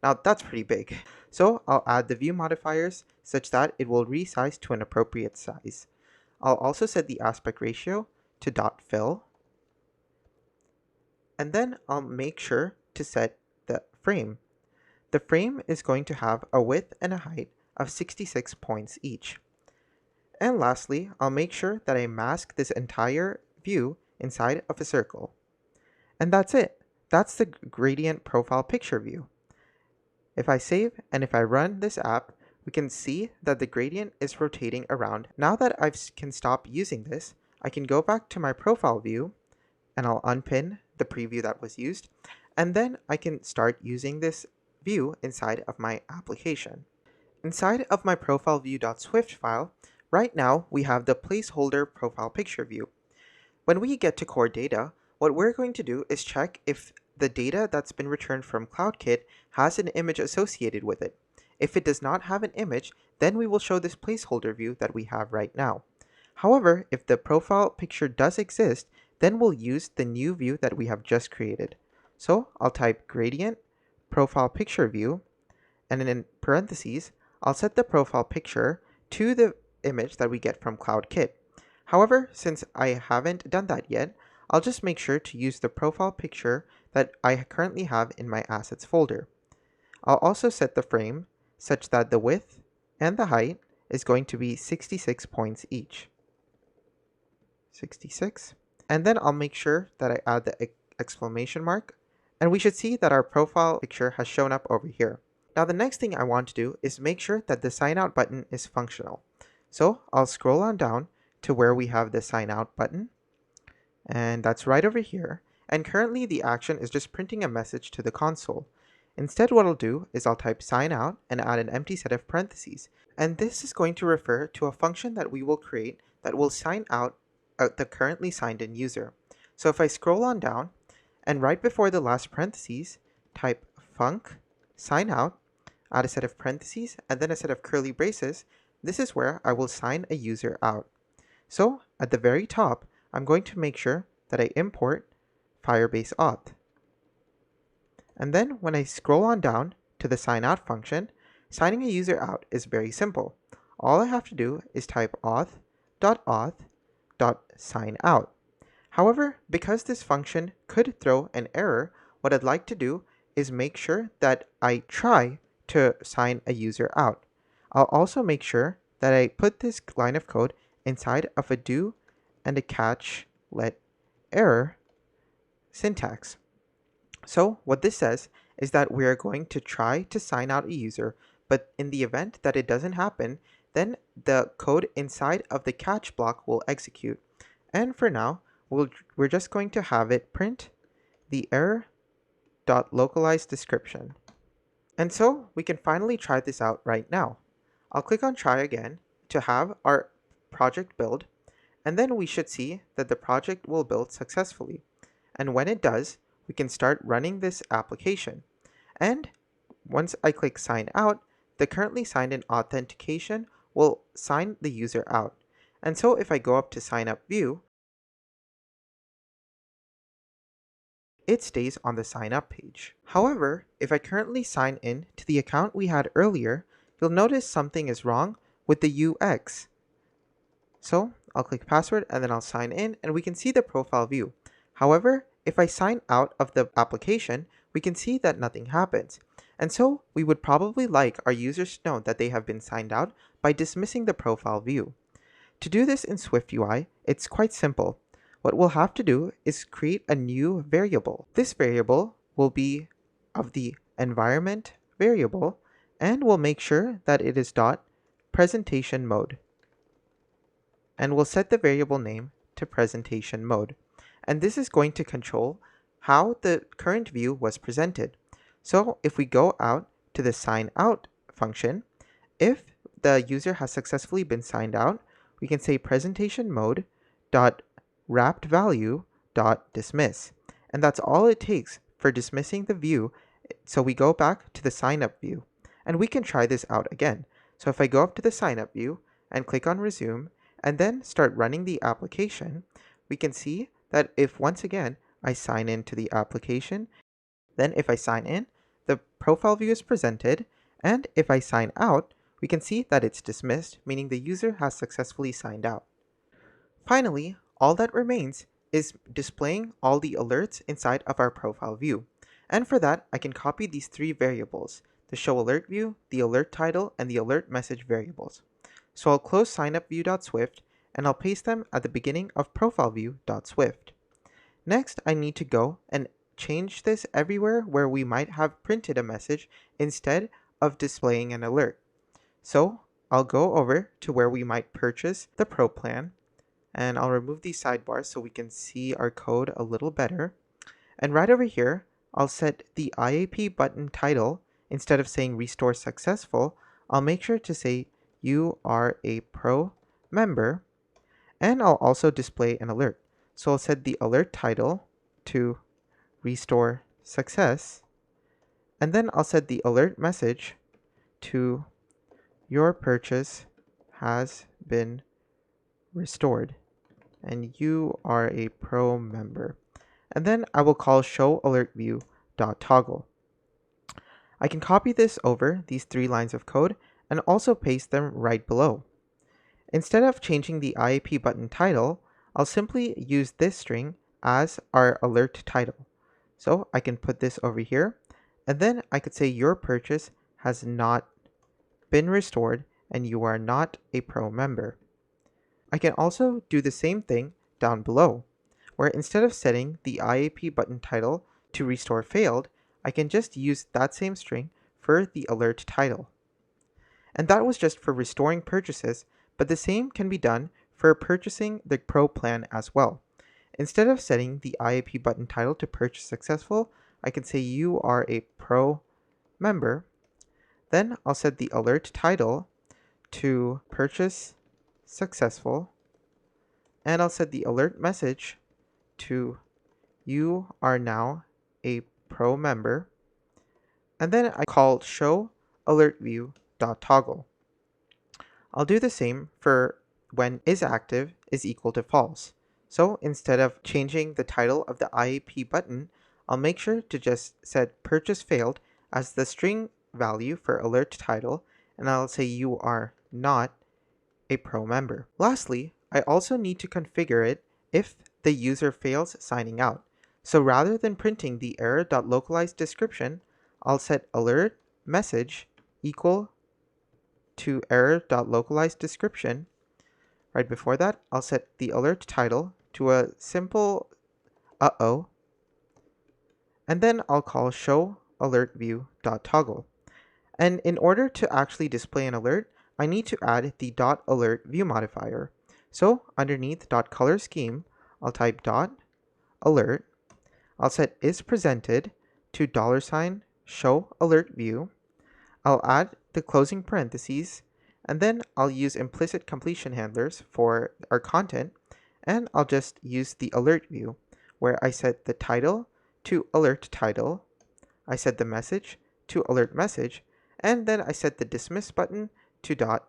Now that's pretty big. So I'll add the view modifiers such that it will resize to an appropriate size. I'll also set the aspect ratio to dot fill, and then I'll make sure to set the frame. The frame is going to have a width and a height of 66 points each. And lastly, I'll make sure that I mask this entire view inside of a circle. And that's it. That's the gradient profile picture view. If I save and if I run this app, we can see that the gradient is rotating around. Now that I can stop using this, I can go back to my profile view and I'll unpin the preview that was used, and then I can start using this view inside of my application. Inside of my profile view.swift file, right now we have the placeholder profile picture view. When we get to core data, what we're going to do is check if the data that's been returned from CloudKit has an image associated with it. If it does not have an image, then we will show this placeholder view that we have right now. However, if the profile picture does exist, then we'll use the new view that we have just created. So I'll type gradient profile picture view, and in parentheses, I'll set the profile picture to the image that we get from CloudKit. However, since I haven't done that yet, I'll just make sure to use the profile picture that I currently have in my assets folder. I'll also set the frame such that the width and the height is going to be 66 points each. 66. And then I'll make sure that I add the exclamation mark, and we should see that our profile picture has shown up over here. Now the next thing I want to do is make sure that the sign out button is functional. So I'll scroll on down to where we have the sign out button, and that's right over here. And currently the action is just printing a message to the console. Instead, what I'll do is I'll type sign out and add an empty set of parentheses. And this is going to refer to a function that we will create that will sign out the currently signed in user. So if I scroll on down and right before the last parentheses, type func sign out, add a set of parentheses and then a set of curly braces, this is where I will sign a user out. So at the very top, I'm going to make sure that I import Firebase auth. And then when I scroll on down to the sign out function, signing a user out is very simple. All I have to do is type auth.auth.signout. However, because this function could throw an error, what I'd like to do is make sure that I try to sign a user out. I'll also make sure that I put this line of code inside of a do and a catch let error syntax. So what this says is that we are going to try to sign out a user, but in the event that it doesn't happen, then the code inside of the catch block will execute. And for now, we're just going to have it print the error.localized description. And so we can finally try this out right now. I'll click on try again to have our project build, and then we should see that the project will build successfully. And when it does, we can start running this application. And once I click sign out, the currently signed in authentication will sign the user out. And so if I go up to sign up view, it stays on the sign up page. However, if I currently sign in to the account we had earlier, you'll notice something is wrong with the UX. So I'll click password and then I'll sign in and we can see the profile view. However, if I sign out of the application, we can see that nothing happens. And so we would probably like our users to know that they have been signed out by dismissing the profile view. To do this in SwiftUI, it's quite simple. What we'll have to do is create a new variable. This variable will be of the environment variable, and we'll make sure that it is .presentation mode. And we'll set the variable name to presentation mode. And this is going to control how the current view was presented. So if we go out to the sign out function, if the user has successfully been signed out, we can say presentation mode dot wrapped value dot dismiss. And that's all it takes for dismissing the view. So we go back to the sign up view and we can try this out again. So if I go up to the sign up view and click on resume and then start running the application, we can see that if once again I sign into the application, then if I sign in, the profile view is presented, and if I sign out, we can see that it's dismissed, meaning the user has successfully signed out. Finally, all that remains is displaying all the alerts inside of our profile view. And for that, I can copy these three variables, the show alert view, the alert title, and the alert message variables. So I'll close signupview.swift and I'll paste them at the beginning of profileview.swift. Next, I need to go and change this everywhere where we might have printed a message instead of displaying an alert. So I'll go over to where we might purchase the Pro plan, and I'll remove these sidebars so we can see our code a little better. And right over here, I'll set the IAP button title. Instead of saying restore successful, I'll make sure to say you are a Pro member. And I'll also display an alert. So I'll set the alert title to restore success, and then I'll set the alert message to your purchase has been restored and you are a pro member. And then I will call show alert view dot toggle. I can copy this over these 3 lines of code and also paste them right below. Instead of changing the IAP button title, I'll simply use this string as our alert title. So I can put this over here, and then I could say your purchase has not been restored and you are not a pro member. I can also do the same thing down below, where instead of setting the IAP button title to restore failed, I can just use that same string for the alert title. And that was just for restoring purchases, but the same can be done for purchasing the Pro plan as well. Instead of setting the IAP button title to purchase successful, I can say you are a Pro member. Then I'll set the alert title to purchase successful, and I'll set the alert message to you are now a Pro member, and then I call show alert view dot toggle. I'll do the same for when isActive is equal to false. So instead of changing the title of the IAP button, I'll make sure to just set purchase failed as the string value for alert title, and I'll say you are not a pro member. Lastly, I also need to configure it if the user fails signing out. So rather than printing the error.localized description, I'll set alert message equal to error.localized description. Right before that, I'll set the alert title to a simple uh-oh, and then I'll call show alert view dot toggle. And in order to actually display an alert, I need to add the dot alert view modifier. So underneath dot color scheme, I'll type dot alert. I'll set is presented to $show alert view. I'll add the closing parentheses, and then I'll use implicit completion handlers for our content, and I'll just use the alert view where I set the title to alert title, I set the message to alert message, and then I set the dismiss button to dot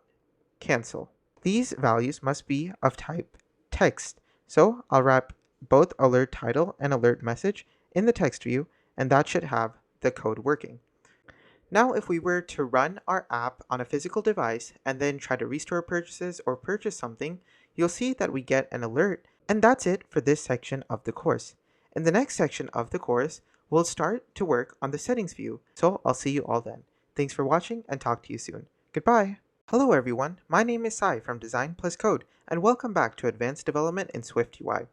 cancel. These values must be of type text, so I'll wrap both alert title and alert message in the text view, and that should have the code working. Now if we were to run our app on a physical device and then try to restore purchases or purchase something, you'll see that we get an alert, and that's it for this section of the course. In the next section of the course, we'll start to work on the settings view, so I'll see you all then. Thanks for watching and talk to you soon. Goodbye! Hello everyone, my name is Sai from Design Plus Code, and welcome back to Advanced Development in SwiftUI.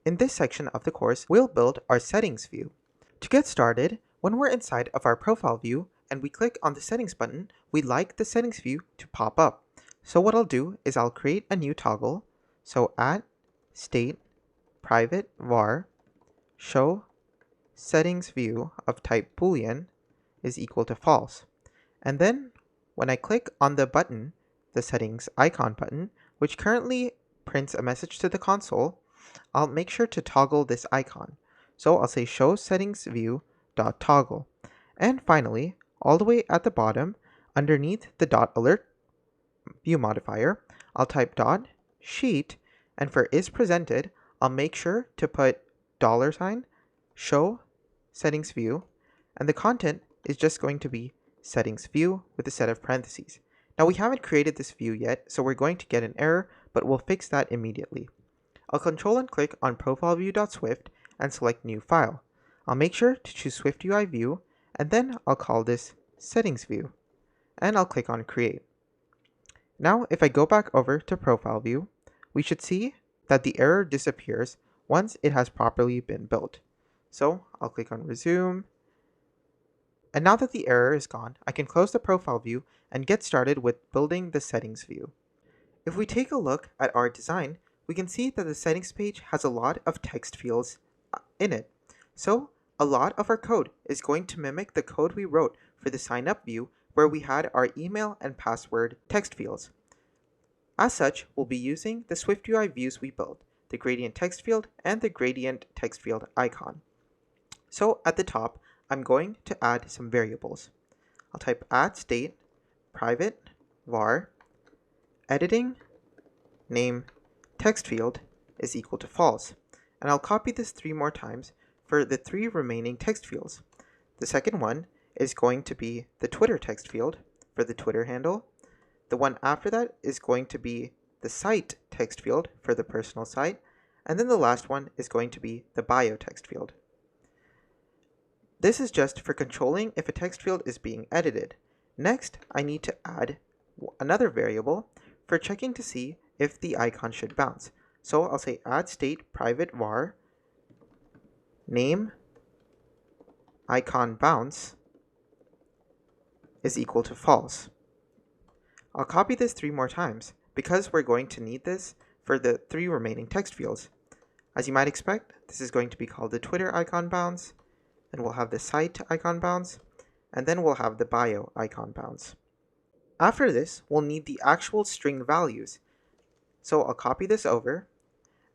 In this section of the course, we'll build our settings view. To get started, when we're inside of our profile view and we click on the settings button, we'd like the settings view to pop up. So what I'll do is I'll create a new toggle. So at state private var show settings view of type boolean is equal to false. And then when I click on the button, the settings icon button, which currently prints a message to the console, I'll make sure to toggle this icon. So I'll say show settings view dot toggle. And finally, all the way at the bottom, underneath the dot alert view modifier, I'll type dot sheet, and for is presented, I'll make sure to put $show settings view, and the content is just going to be settings view with a set of parentheses. Now we haven't created this view yet, so we're going to get an error, but we'll fix that immediately. I'll control and click on profileview.swift and select new file. I'll make sure to choose SwiftUI view, and then I'll call this settings view, and I'll click on create. Now if I go back over to profile view, we should see that the error disappears once it has properly been built. So I'll click on resume, and now that the error is gone, I can close the profile view and get started with building the settings view. If we take a look at our design, we can see that the settings page has a lot of text fields in it. So a lot of our code is going to mimic the code we wrote for the sign up view where we had our email and password text fields. As such, we'll be using the SwiftUI views we built, the gradient text field and the gradient text field icon. So at the top, I'm going to add some variables. I'll type add state private var editing name text field is equal to false. And I'll copy this 3 more times for the 3 remaining text fields. The second one is going to be the Twitter text field for the Twitter handle. The one after that is going to be the site text field for the personal site. And then the last one is going to be the bio text field. This is just for controlling if a text field is being edited. Next, I need to add another variable for checking to see if the icon should bounce. So I'll say add state private var name icon bounce is equal to false. I'll copy this 3 more times because we're going to need this for the 3 remaining text fields. As you might expect, this is going to be called the Twitter icon bounce, and we'll have the site icon bounce, and then we'll have the bio icon bounce. After this, we'll need the actual string values. So I'll copy this over,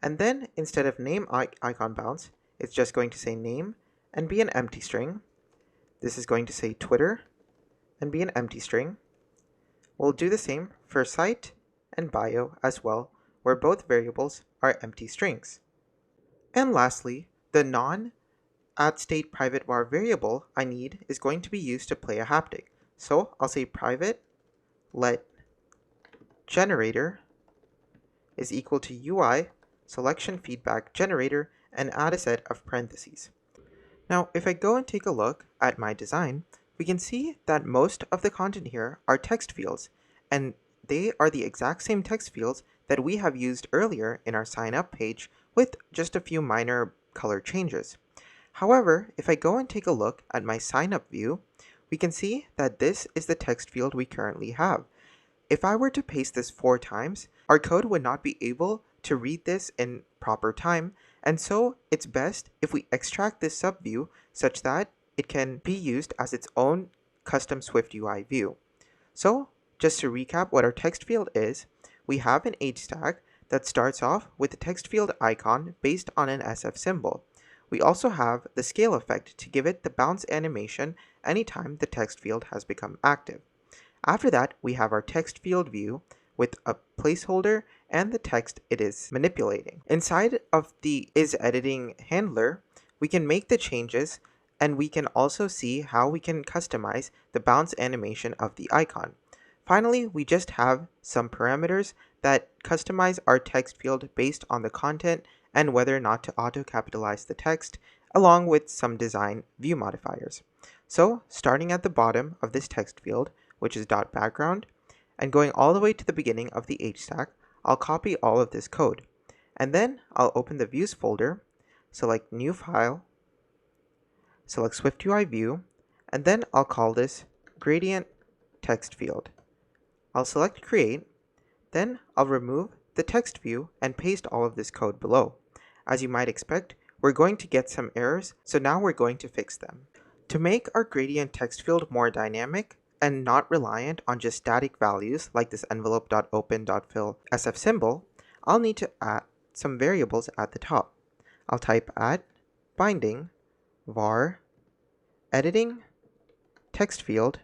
and then instead of name icon bounce, it's just going to say name and be an empty string. This is going to say Twitter and be an empty string. We'll do the same for site and bio as well, where both variables are empty strings. And lastly, the non-addState private var variable I need is going to be used to play a haptic. So I'll say private let generator is equal to UI selection feedback generator and add a set of parentheses. Now, if I go and take a look at my design, we can see that most of the content here are text fields, and they are the exact same text fields that we have used earlier in our sign up page with just a few minor color changes. However, if I go and take a look at my sign up view, we can see that this is the text field we currently have. If I were to paste this 4 times, our code would not be able to read this in proper time, and so it's best if we extract this subview such that it can be used as its own custom SwiftUI view. So, just to recap what our text field is, we have an H stack that starts off with the text field icon based on an SF symbol. We also have the scale effect to give it the bounce animation anytime the text field has become active. After that, we have our text field view with a placeholder and the text it is manipulating. Inside of the isEditing handler, we can make the changes, and we can also see how we can customize the bounce animation of the icon. Finally, we just have some parameters that customize our text field based on the content and whether or not to auto-capitalize the text, along with some design view modifiers. So, starting at the bottom of this text field, which is .background, and going all the way to the beginning of the H stack, I'll copy all of this code. And then I'll open the Views folder, select New File, select SwiftUI View, and then I'll call this Gradient Text Field. I'll select Create, then I'll remove the text view and paste all of this code below. As you might expect, we're going to get some errors, so now we're going to fix them. To make our gradient text field more dynamic and not reliant on just static values like this envelope.open.fill SF symbol, I'll need to add some variables at the top. I'll type add binding var editing text field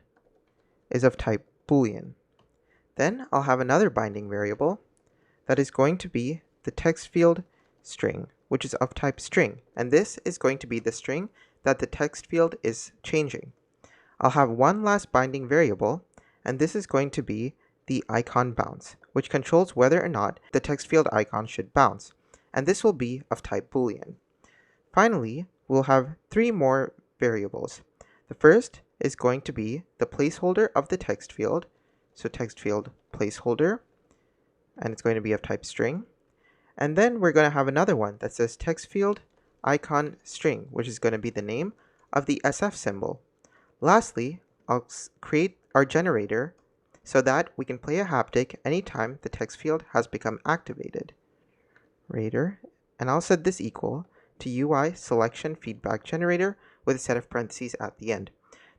is of type boolean. Then I'll have another binding variable that is going to be the text field string, which is of type string, and this is going to be the string that the text field is changing. I'll have one last binding variable, and this is going to be the icon bounce, which controls whether or not the text field icon should bounce, and this will be of type boolean. Finally, we'll have 3 more variables. The first is going to be the placeholder of the text field, so text field placeholder, and it's going to be of type string. And then we're going to have another one that says text field icon string, which is going to be the name of the SF symbol. Lastly, I'll create our generator so that we can play a haptic anytime the text field has become activated. Rater, and I'll set this equal to UI selection feedback generator with a set of parentheses at the end.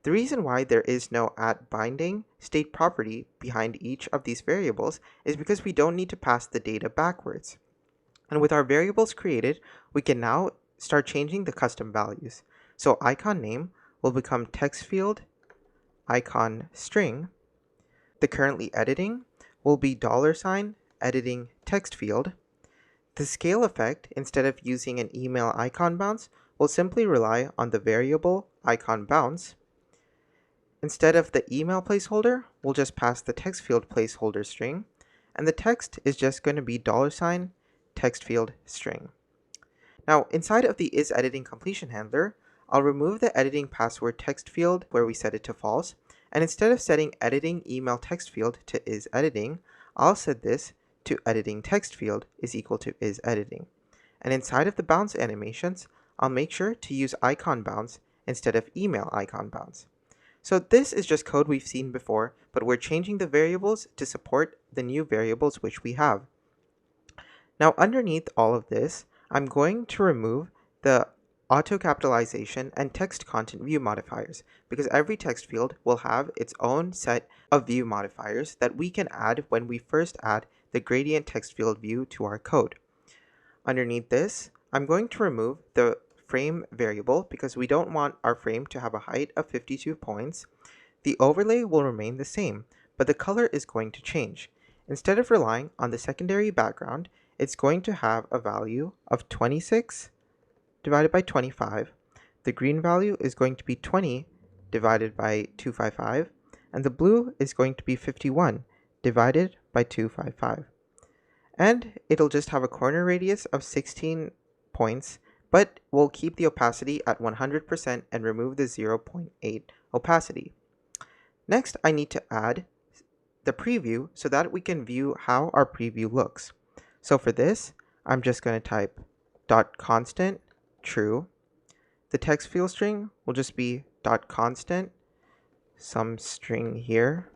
The reason why there is no @binding state property behind each of these variables is because we don't need to pass the data backwards. And with our variables created, we can now start changing the custom values. So icon name will become text field icon string. The currently editing will be $ editing text field. The scale effect, instead of using an email icon bounce, will simply rely on the variable icon bounce. Instead of the email placeholder, we'll just pass the text field placeholder string, and the text is just going to be $ text field string. Now, inside of the isEditingCompletion handler, I'll remove the editing password text field where we set it to false, and instead of setting editing email text field to isEditing, I'll set this to editing text field is equal to isEditing. And inside of the bounce animations, I'll make sure to use icon bounce instead of email icon bounce. So this is just code we've seen before, but we're changing the variables to support the new variables which we have. Now underneath all of this, I'm going to remove the auto capitalization and text content view modifiers, because every text field will have its own set of view modifiers that we can add when we first add the gradient text field view to our code. Underneath this, I'm going to remove the frame variable because we don't want our frame to have a height of 52 points. The overlay will remain the same, but the color is going to change. Instead of relying on the secondary background, it's going to have a value of 26 divided by 25. The green value is going to be 20 divided by 255, and the blue is going to be 51 divided by 255. And it'll just have a corner radius of 16 points, but we'll keep the opacity at 100% and remove the 0.8 opacity. Next, I need to add the preview so that we can view how our preview looks. So for this, I'm just going to type .constant true. The text field string will just be .constant some string here.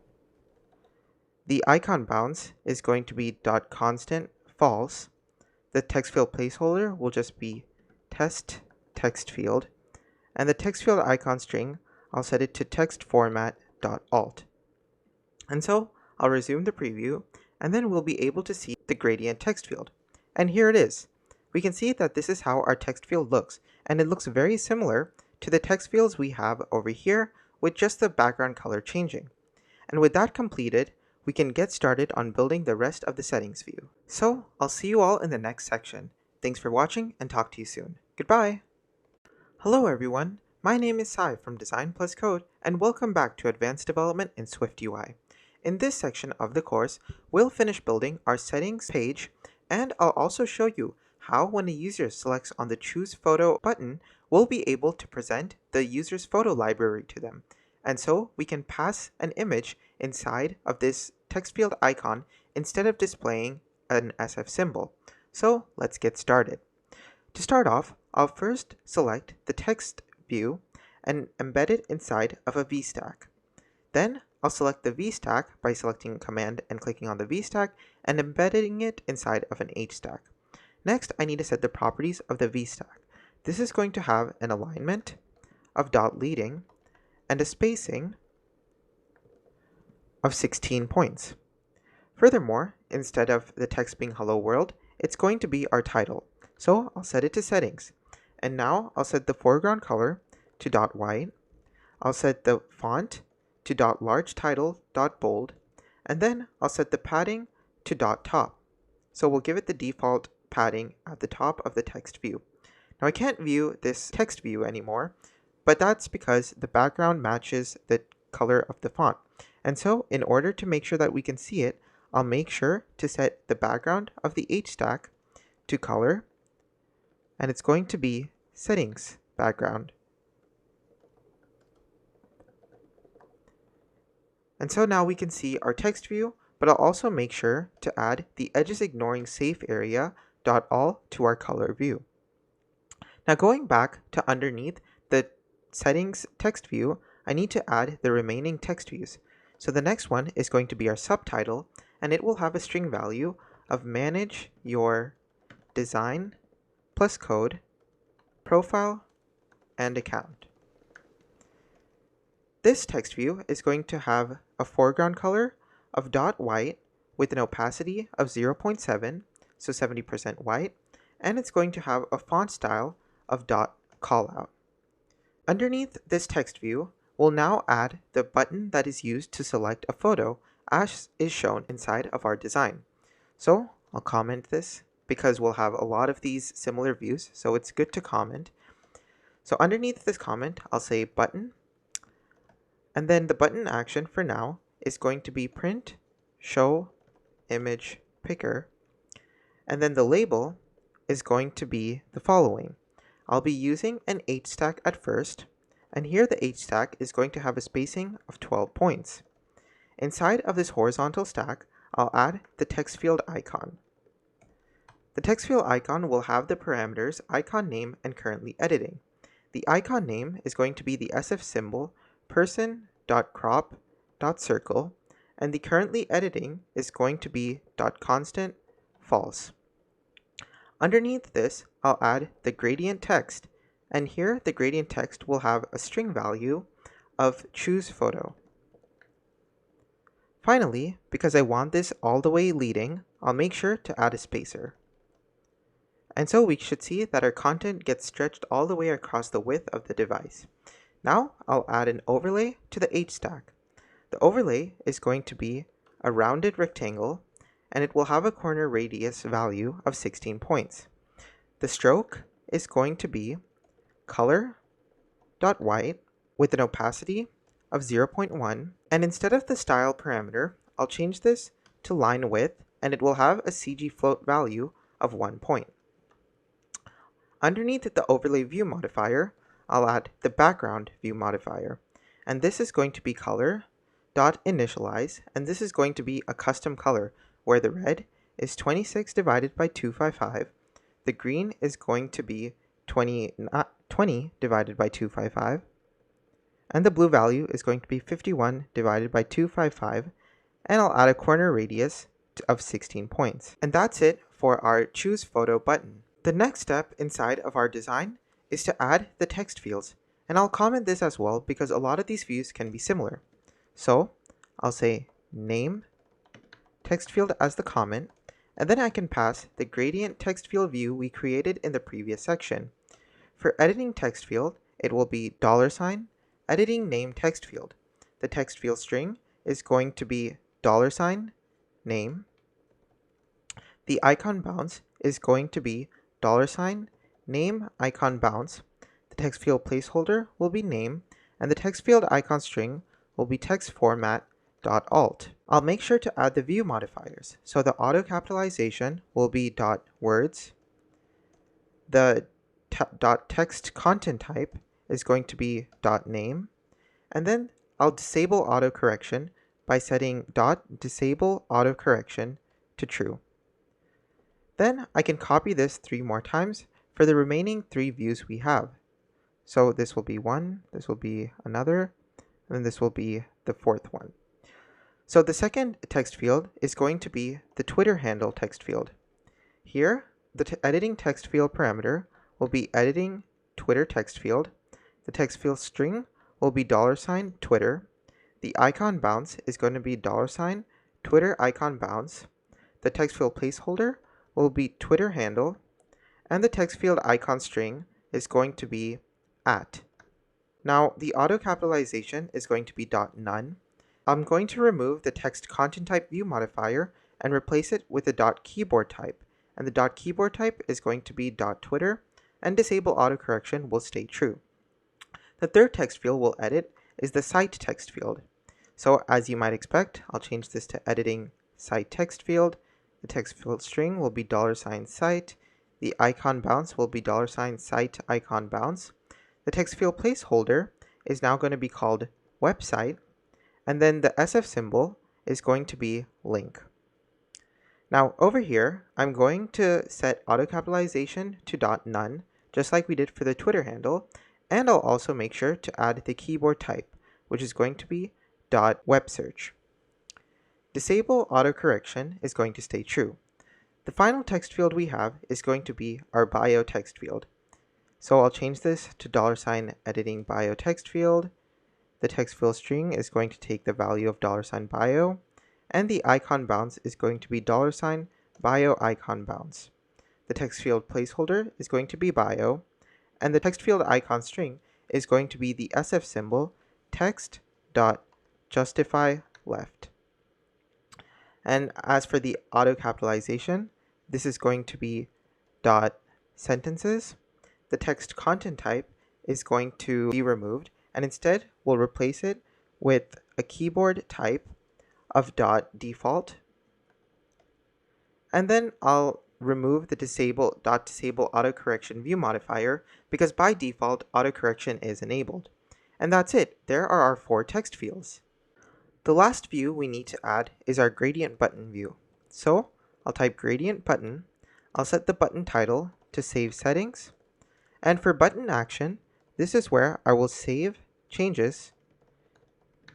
The icon bounce is going to be .constant false. The text field placeholder will just be test text field, and the text field icon string, I'll set it to text format.alt. And so I'll resume the preview, and then we'll be able to see the gradient text field. And here it is. We can see that this is how our text field looks, and it looks very similar to the text fields we have over here with just the background color changing. And with that completed, we can get started on building the rest of the settings view. So I'll see you all in the next section. Thanks for watching and talk to you soon. Goodbye! Hello everyone, my name is Sai from Design Plus Code and welcome back to Advanced Development in SwiftUI. In this section of the course, we'll finish building our settings page, and I'll also show you how when a user selects on the Choose Photo button, we'll be able to present the user's photo library to them. And so we can pass an image inside of this text field icon instead of displaying an SF symbol. So let's get started. To start off, I'll first select the text view and embed it inside of a VStack. Then I'll select the VStack by selecting Command and clicking on the VStack and embedding it inside of an HStack. Next, I need to set the properties of the VStack. This is going to have an alignment of .leading and a spacing of 16 points. Furthermore, instead of the text being Hello World, it's going to be our title. So I'll set it to settings. And now I'll set the foreground color to .white. I'll set the font to .large title .bold. And then I'll set the padding to .top. So we'll give it the default padding at the top of the text view. Now I can't view this text view anymore, but that's because the background matches the color of the font. And so in order to make sure that we can see it, I'll make sure to set the background of the HStack to color, and it's going to be settings background. And so now we can see our text view, but I'll also make sure to add the edges ignoring safe area .all to our color view. Now going back to underneath the settings text view, I need to add the remaining text views. So the next one is going to be our subtitle, and it will have a string value of manage your design plus code, profile, and account. This text view is going to have a foreground color of .white with an opacity of 0.7, so 70% white, and it's going to have a font style of .callout. Underneath this text view, we'll now add the button that is used to select a photo as is shown inside of our design. So I'll comment this because we'll have a lot of these similar views, so it's good to comment. So underneath this comment, I'll say button, and then the button action for now is going to be print show image picker, and then the label is going to be the following. I'll be using an H stack at first, and here the H stack is going to have a spacing of 12 points. Inside of this horizontal stack, I'll add the text field icon. The text field icon will have the parameters icon name and currently editing. The icon name is going to be the SF symbol person.crop.circle, and the currently editing is going to be .constant false. Underneath this, I'll add the gradient text, and here the gradient text will have a string value of choose photo. Finally, because I want this all the way leading, I'll make sure to add a spacer. And so we should see that our content gets stretched all the way across the width of the device. Now I'll add an overlay to the H stack. The overlay is going to be a rounded rectangle, and it will have a corner radius value of 16 points. The stroke is going to be color.white with an opacity of 0.1, and instead of the style parameter, I'll change this to line width, and it will have a CG float value of 1 point. Underneath the overlay view modifier, I'll add the background view modifier, and this is going to be color.initialize, and this is going to be a custom color where the red is 26 divided by 255, the green is going to be 20 divided by 255, and the blue value is going to be 51 divided by 255, and I'll add a corner radius of 16 points. And that's it for our Choose Photo button. The next step inside of our design is to add the text fields, and I'll comment this as well because a lot of these views can be similar. So I'll say name text field as the comment, and then I can pass the gradient text field view we created in the previous section. For editing text field, it will be $, editing name text field. The text field string is going to be $name. The icon bounce is going to be $name icon bounce. The text field placeholder will be name, and the text field icon string will be text format .alt. I'll make sure to add the view modifiers. So the auto capitalization will be .words. The .text content type is going to be .name, and then I'll disable autocorrection by setting .disable autocorrection to true. Then I can copy this 3 more times for the remaining 3 views we have. So this will be one, this will be another, and then this will be the 4th one. So the second text field is going to be the Twitter handle text field. Here, the editing text field parameter will be editing Twitter text field. The text field string will be $Twitter. The icon bounce is going to be $Twitter icon bounce. The text field placeholder will be Twitter handle, and the text field icon string is going to be @. Now the auto capitalization is going to be .none. I'm going to remove the text content type view modifier and replace it with the .keyboard type, and the .keyboard type is going to be .twitter, and disable autocorrection will stay true. The third text field we'll edit is the site text field. So as you might expect, I'll change this to editing site text field. The text field string will be $site. The icon bounce will be $site icon bounce. The text field placeholder is now going to be called website, and then the SF symbol is going to be link. Now over here, I'm going to set auto capitalization to .none, just like we did for the Twitter handle, and I'll also make sure to add the keyboard type, which is going to be .websearch. Disable autocorrection is going to stay true. The final text field we have is going to be our bio text field. So I'll change this to $editing bio text field. The text field string is going to take the value of $bio, and the icon bounce is going to be $bio icon bounce. The text field placeholder is going to be bio, and the text field icon string is going to be the SF symbol text.justifyLeft. And as for the auto capitalization, this is going to be dot sentences. The text content type is going to be removed, and instead we'll replace it with a keyboard type of dot default. And then I'll remove the disable autocorrection view modifier because by default autocorrection is enabled. And that's it. There are our 4 text fields. The last view we need to add is our gradient button view. So I'll type gradient button. I'll set the button title to save settings. And for button action, this is where I will save changes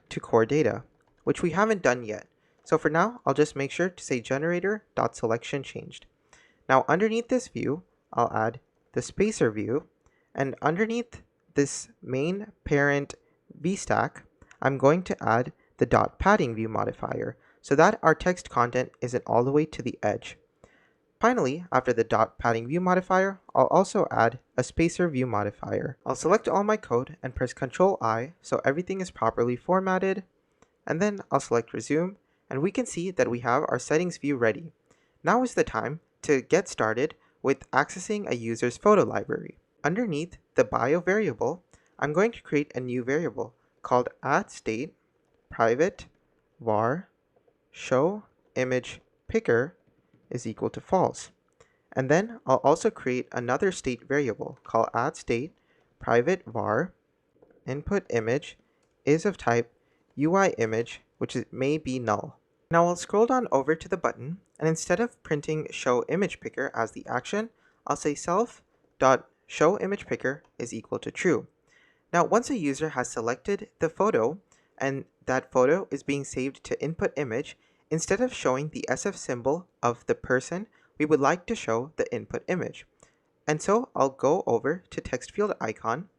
to core data, which we haven't done yet. So for now, I'll just make sure to say generator.selection changed. Now underneath this view, I'll add the spacer view, and underneath this main parent vstack, I'm going to add the dot padding view modifier so that our text content isn't all the way to the edge. Finally, after the dot padding view modifier, I'll also add a spacer view modifier. I'll select all my code and press Ctrl I so everything is properly formatted, and then I'll select resume, and we can see that we have our settings view ready. Now is the time to get started with accessing a user's photo library. Underneath the bio variable, I'm going to create a new variable called addState private var show image picker is equal to false. And then I'll also create another state variable called addState private var input image is of type UI image, which may be null. Now I'll scroll down over to the button, and instead of printing show image picker as the action, I'll say self.showImagePicker is equal to true. Now once a user has selected the photo and that photo is being saved to input image, instead of showing the SF symbol of the person, we would like to show the input image. And so I'll go over to text field icon,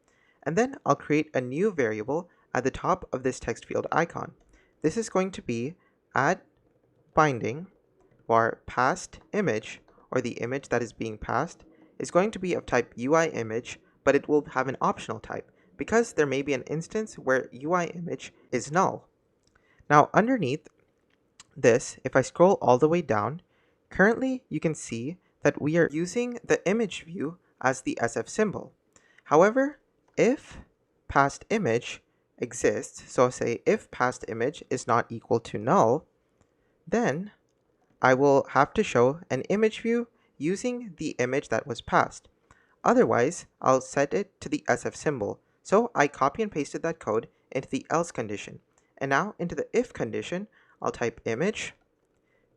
and then I'll create a new variable at the top of this text field icon. This is going to be add binding var passed image, or the image that is being passed, is going to be of type UI image, but it will have an optional type because there may be an instance where UI image is null. Now underneath this, if I scroll all the way down, currently you can see that we are using the image view as the SF symbol. However, if passed image exists, so say if passed image is not equal to null, then I will have to show an image view using the image that was passed. Otherwise, I'll set it to the SF symbol. So I copy and pasted that code into the else condition. And now into the if condition, I'll type image,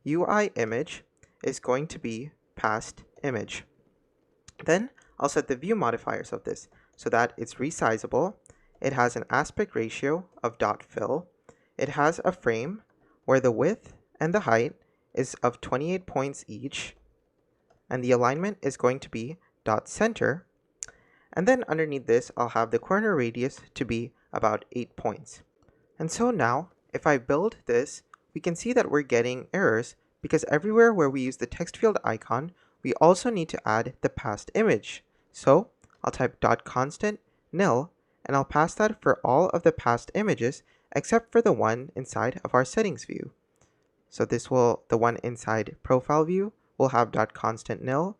UI image is going to be passed image. Then I'll set the view modifiers of this so that it's resizable, it has an aspect ratio of .fill, it has a frame where the width and the height is of 28 points each, and the alignment is going to be .center, and then underneath this I'll have the corner radius to be about 8 points. And so now, if I build this, we can see that we're getting errors because everywhere where we use the text field icon, we also need to add the passed image. So I'll type .constant nil, and I'll pass that for all of the passed images except for the one inside of our settings view. So this will, the one inside profile view will have .constant nil,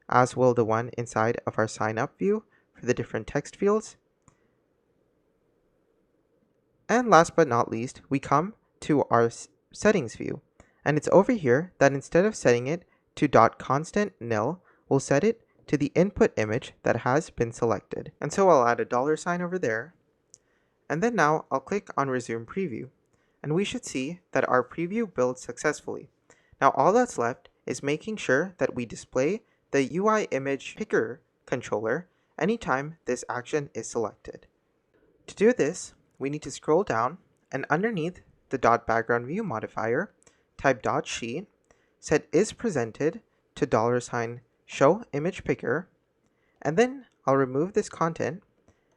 as will the one inside of our sign up view for the different text fields. And last but not least, we come to our settings view, and it's over here that instead of setting it to .constant nil, we'll set it to the input image that has been selected. And so I'll add a $ over there, and then now I'll click on resume preview, and we should see that our preview builds successfully. Now all that's left is making sure that we display the UI image picker controller anytime this action is selected. To do this, we need to scroll down, and underneath the .background view modifier, type .sheet, set is presented to $show image picker, and then I'll remove this content,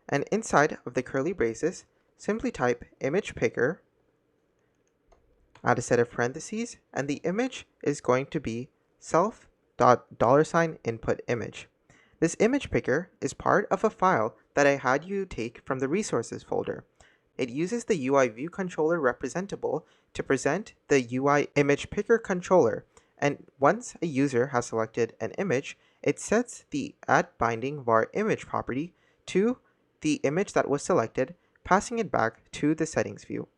and inside of the curly braces, simply type image picker, add a set of parentheses, and the image is going to be self.$input image. This image picker is part of a file that I had you take from the resources folder. It uses the UI view controller representable to present the UI image picker controller, and once a user has selected an image, it sets the add binding var image property to the image that was selected, passing it back to the settings view.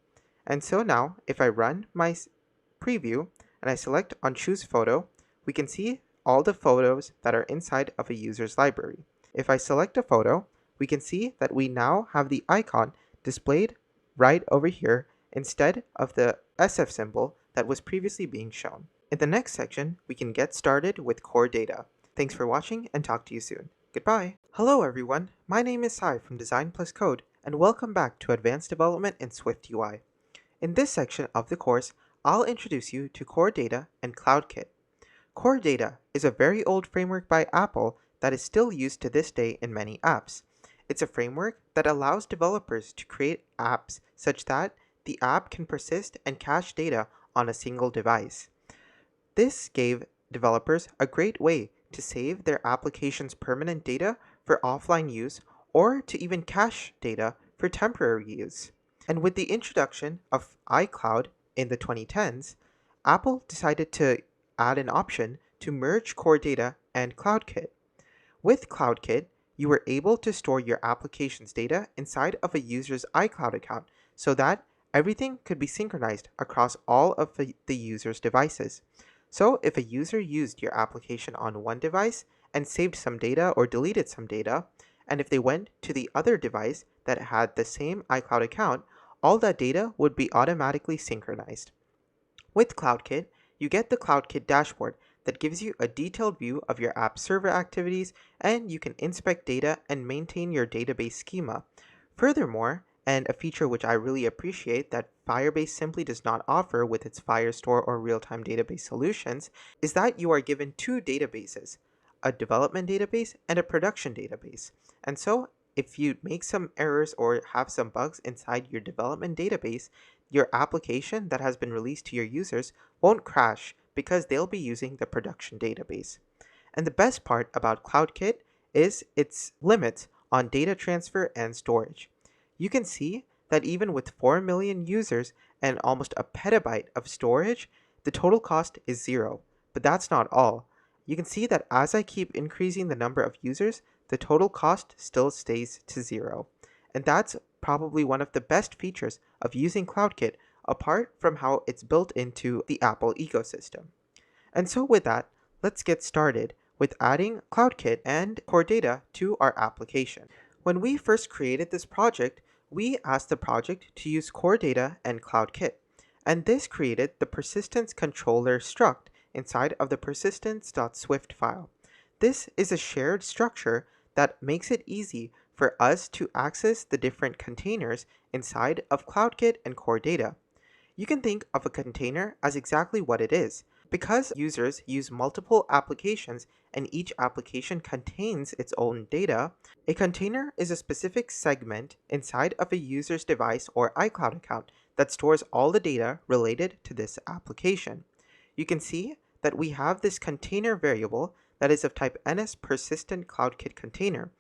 And so now, if I run my preview and I select on choose photo, we can see all the photos that are inside of a user's library. If I select a photo, we can see that we now have the icon displayed right over here instead of the SF symbol that was previously being shown. In the next section, we can get started with core data. Thanks for watching and talk to you soon. Goodbye. Hello everyone, my name is Sai from Design Plus Code and welcome back to Advanced Development in SwiftUI. In this section of the course, I'll introduce you to Core Data and CloudKit. Core Data is a very old framework by Apple that is still used to this day in many apps. It's a framework that allows developers to create apps such that the app can persist and cache data on a single device. This gave developers a great way to save their application's permanent data for offline use or to even cache data for temporary use. And with the introduction of iCloud in the 2010s, Apple decided to add an option to merge core data and CloudKit. With CloudKit, you were able to store your application's data inside of a user's iCloud account so that everything could be synchronized across all of the user's devices. So if a user used your application on one device and saved some data or deleted some data, and if they went to the other device that had the same iCloud account, all that data would be automatically synchronized. With CloudKit, you get the CloudKit dashboard that gives you a detailed view of your app server activities, and you can inspect data and maintain your database schema. Furthermore, and a feature which I really appreciate that Firebase simply does not offer with its Firestore or real-time database solutions, is that you are given two databases, a development database and a production database. And so, if you make some errors or have some bugs inside your development database, your application that has been released to your users won't crash because they'll be using the production database. And the best part about CloudKit is its limits on data transfer and storage. You can see that even with 4 million users and almost a petabyte of storage, the total cost is zero. But that's not all. You can see that as I keep increasing the number of users, the total cost still stays to zero. And that's probably one of the best features of using CloudKit, apart from how it's built into the Apple ecosystem. And so with that, let's get started with adding CloudKit and Core Data to our application. When we first created this project, we asked the project to use Core Data and CloudKit, and this created the persistence controller struct inside of the persistence.swift file. This is a shared structure that makes it easy for us to access the different containers inside of CloudKit and Core Data. You can think of a container as exactly what it is. Because users use multiple applications and each application contains its own data, a container is a specific segment inside of a user's device or iCloud account that stores all the data related to this application. You can see that we have this container variable that is of type NS persistent CloudKit container,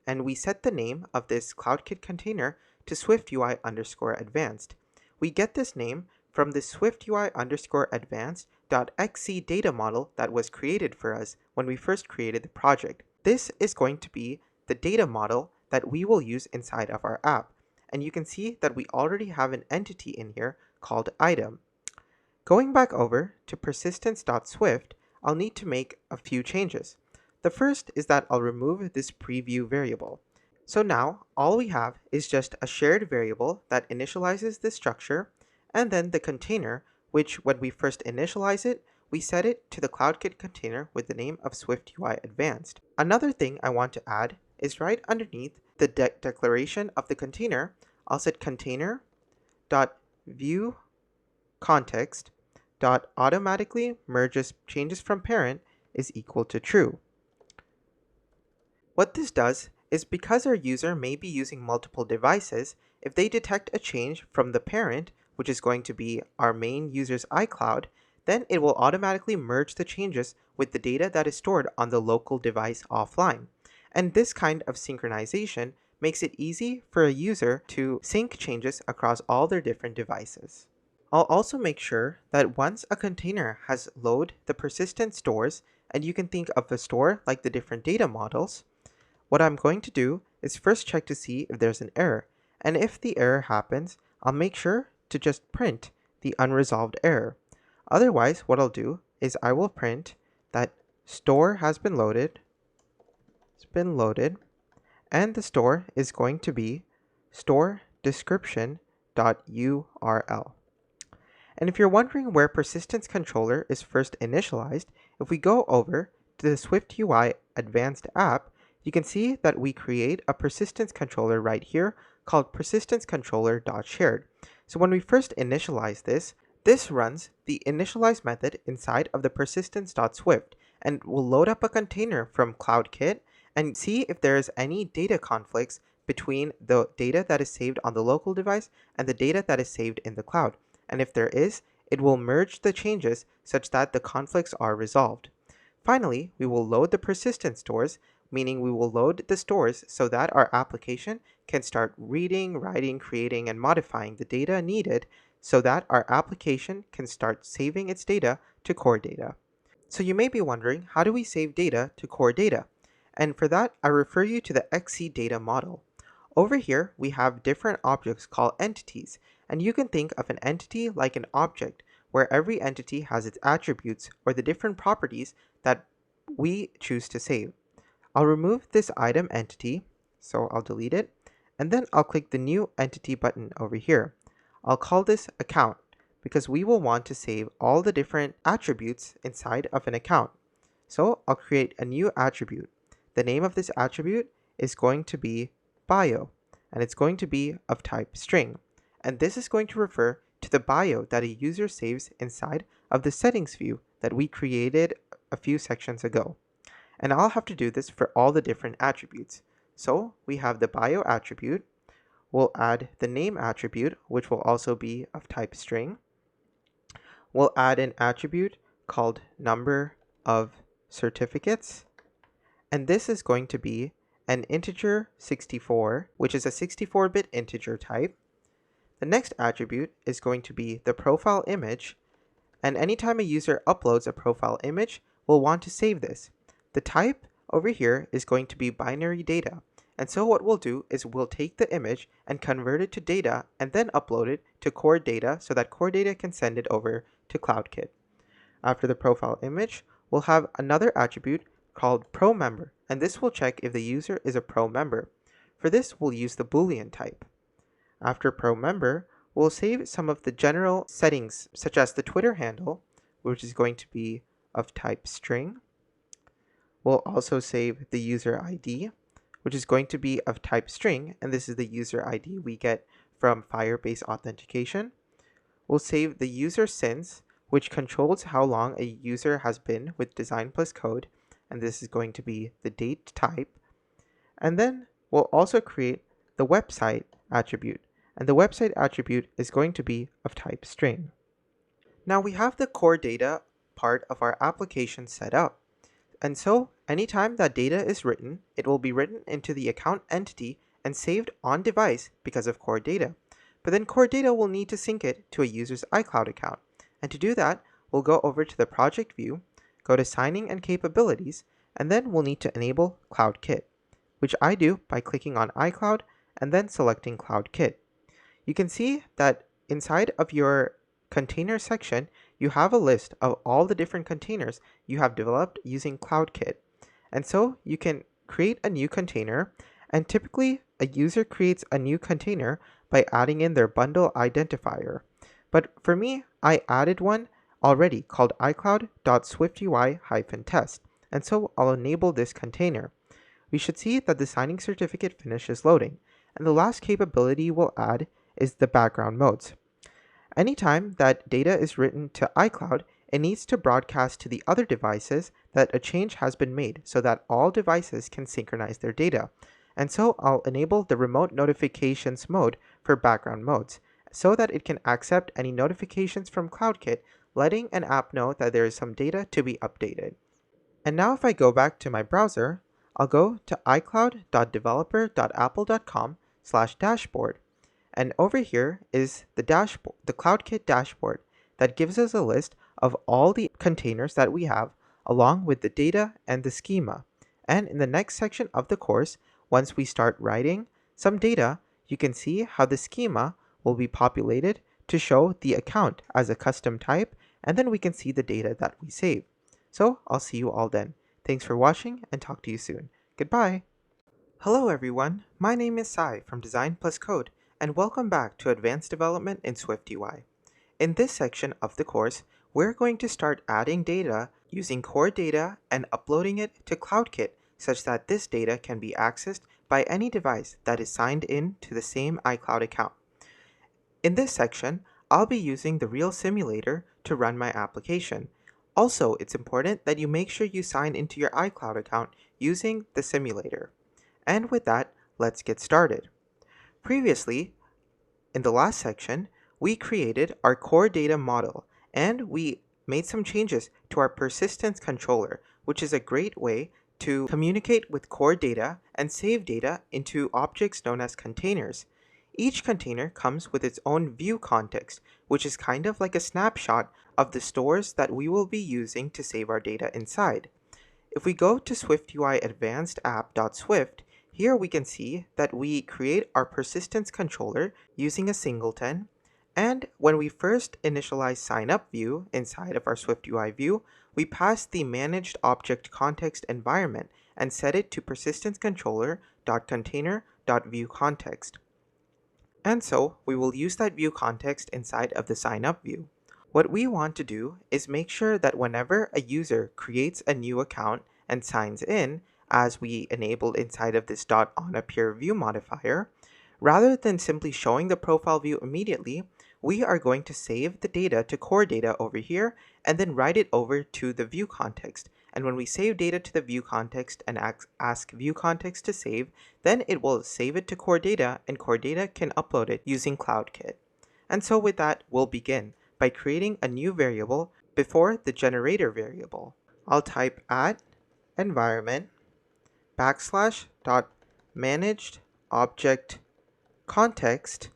and we set the name of this CloudKit container to SwiftUI underscore advanced. We get this name from the SwiftUI underscore advanced.xc data model that was created for us when we first created the project. This is going to be the data model that we will use inside of our app, and you can see that we already have an entity in here called item. Going back over to persistence.swift, I'll need to make a few changes. The first is that I'll remove this preview variable. So now all we have is just a shared variable that initializes this structure, and then the container, which when we first initialize it, we set it to the CloudKit container with the name of SwiftUI Advanced. Another thing I want to add is right underneath the declaration of the container, I'll set container.viewContext.automatically merges changes from parent is equal to true. What this does is because our user may be using multiple devices, if they detect a change from the parent, which is going to be our main user's iCloud, then it will automatically merge the changes with the data that is stored on the local device offline. And this kind of synchronization makes it easy for a user to sync changes across all their different devices. I'll also make sure that once a container has load the persistent stores, and you can think of a store like the different data models, what I'm going to do is first check to see if there's an error, and if the error happens, I'll make sure to just print the unresolved error. Otherwise, what I'll do is I will print that store has been loaded, and the store is going to be store description.url. And if you're wondering where persistence controller is first initialized, if we go over to the SwiftUI advanced app, you can see that we create a persistence controller right here called persistence controller.shared. So when we first initialize this runs the initialize method inside of the persistence.swift and will load up a container from CloudKit and see if there is any data conflicts between the data that is saved on the local device and the data that is saved in the cloud. And if there is, it will merge the changes such that the conflicts are resolved. Finally, we will load the persistent stores, meaning we will load the stores so that our application can start reading, writing, creating, and modifying the data needed so that our application can start saving its data to core data. So you may be wondering, how do we save data to core data? And for that, I refer you to the XCData model. Over here, we have different objects called entities, and you can think of an entity like an object, where every entity has its attributes or the different properties that we choose to save. I'll remove this item entity, so I'll delete it, and then I'll click the new entity button over here. I'll call this account, because we will want to save all the different attributes inside of an account. So I'll create a new attribute. The name of this attribute is going to be bio, and it's going to be of type string. And this is going to refer to the bio that a user saves inside of the settings view that we created a few sections ago. And I'll have to do this for all the different attributes. So we have the bio attribute. We'll add the name attribute, which will also be of type string. We'll add an attribute called number of certificates. And this is going to be an integer 64, which is a 64-bit integer type. The next attribute is going to be the profile image. And anytime a user uploads a profile image, we'll want to save this. The type over here is going to be binary data. And so what we'll do is we'll take the image and convert it to data and then upload it to core data so that core data can send it over to CloudKit. After the profile image, we'll have another attribute called pro member, and this will check if the user is a pro member. For this, we'll use the Boolean type. After pro member, we'll save some of the general settings, such as the Twitter handle, which is going to be of type string. We'll also save the user ID, which is going to be of type string, and this is the user ID we get from Firebase authentication. We'll save the user since, which controls how long a user has been with Design Plus Code, and this is going to be the date type. And then we'll also create the website attribute, and the website attribute is going to be of type string. Now we have the core data part of our application set up. And so anytime that data is written, it will be written into the account entity and saved on device because of core data. But then core data will need to sync it to a user's iCloud account. And to do that, we'll go over to the project view, go to signing and capabilities, and then we'll need to enable CloudKit, which I do by clicking on iCloud and then selecting CloudKit. You can see that inside of your container section, you have a list of all the different containers you have developed using CloudKit. And so you can create a new container, and typically a user creates a new container by adding in their bundle identifier. But for me, I added one already called iCloud.swiftui-test, and so I'll enable this container. We should see that the signing certificate finishes loading, and the last capability we'll add is the background modes. Anytime that data is written to iCloud, it needs to broadcast to the other devices that a change has been made so that all devices can synchronize their data. And so I'll enable the remote notifications mode for background modes so that it can accept any notifications from CloudKit letting an app know that there is some data to be updated. And now if I go back to my browser, I'll go to icloud.developer.apple.com/dashboard. And over here is the dashboard, the CloudKit dashboard that gives us a list of all the containers that we have along with the data and the schema. And in the next section of the course, once we start writing some data, you can see how the schema will be populated to show the account as a custom type, and then we can see the data that we save. So I'll see you all then. Thanks for watching and talk to you soon. Goodbye. Hello everyone, my name is Sai from Design Plus Code, and welcome back to Advanced Development in SwiftUI. In this section of the course, we're going to start adding data using core data and uploading it to CloudKit such that this data can be accessed by any device that is signed in to the same iCloud account. In this section, I'll be using the real simulator to run my application. Also, it's important that you make sure you sign into your iCloud account using the simulator. And with that, let's get started. Previously, in the last section, we created our core data model and we made some changes to our persistence controller, which is a great way to communicate with core data and save data into objects known as containers. Each container comes with its own view context, which is kind of like a snapshot of the stores that we will be using to save our data inside. If we go to SwiftUI Advanced App.Swift, here we can see that we create our persistence controller using a singleton, and when we first initialize signup view inside of our SwiftUI view, we pass the managed object context environment and set it to persistence controller.container.viewContext. And so we will use that view context inside of the signup view. What we want to do is make sure that whenever a user creates a new account and signs in, as we enabled inside of this .onAppearView modifier, rather than simply showing the profile view immediately, we are going to save the data to core data over here and then write it over to the view context. And when we save data to the view context and ask view context to save, then it will save it to core data and core data can upload it using CloudKit. And so with that, we'll begin by creating a new variable before the generator variable. I'll type @environment \managed object context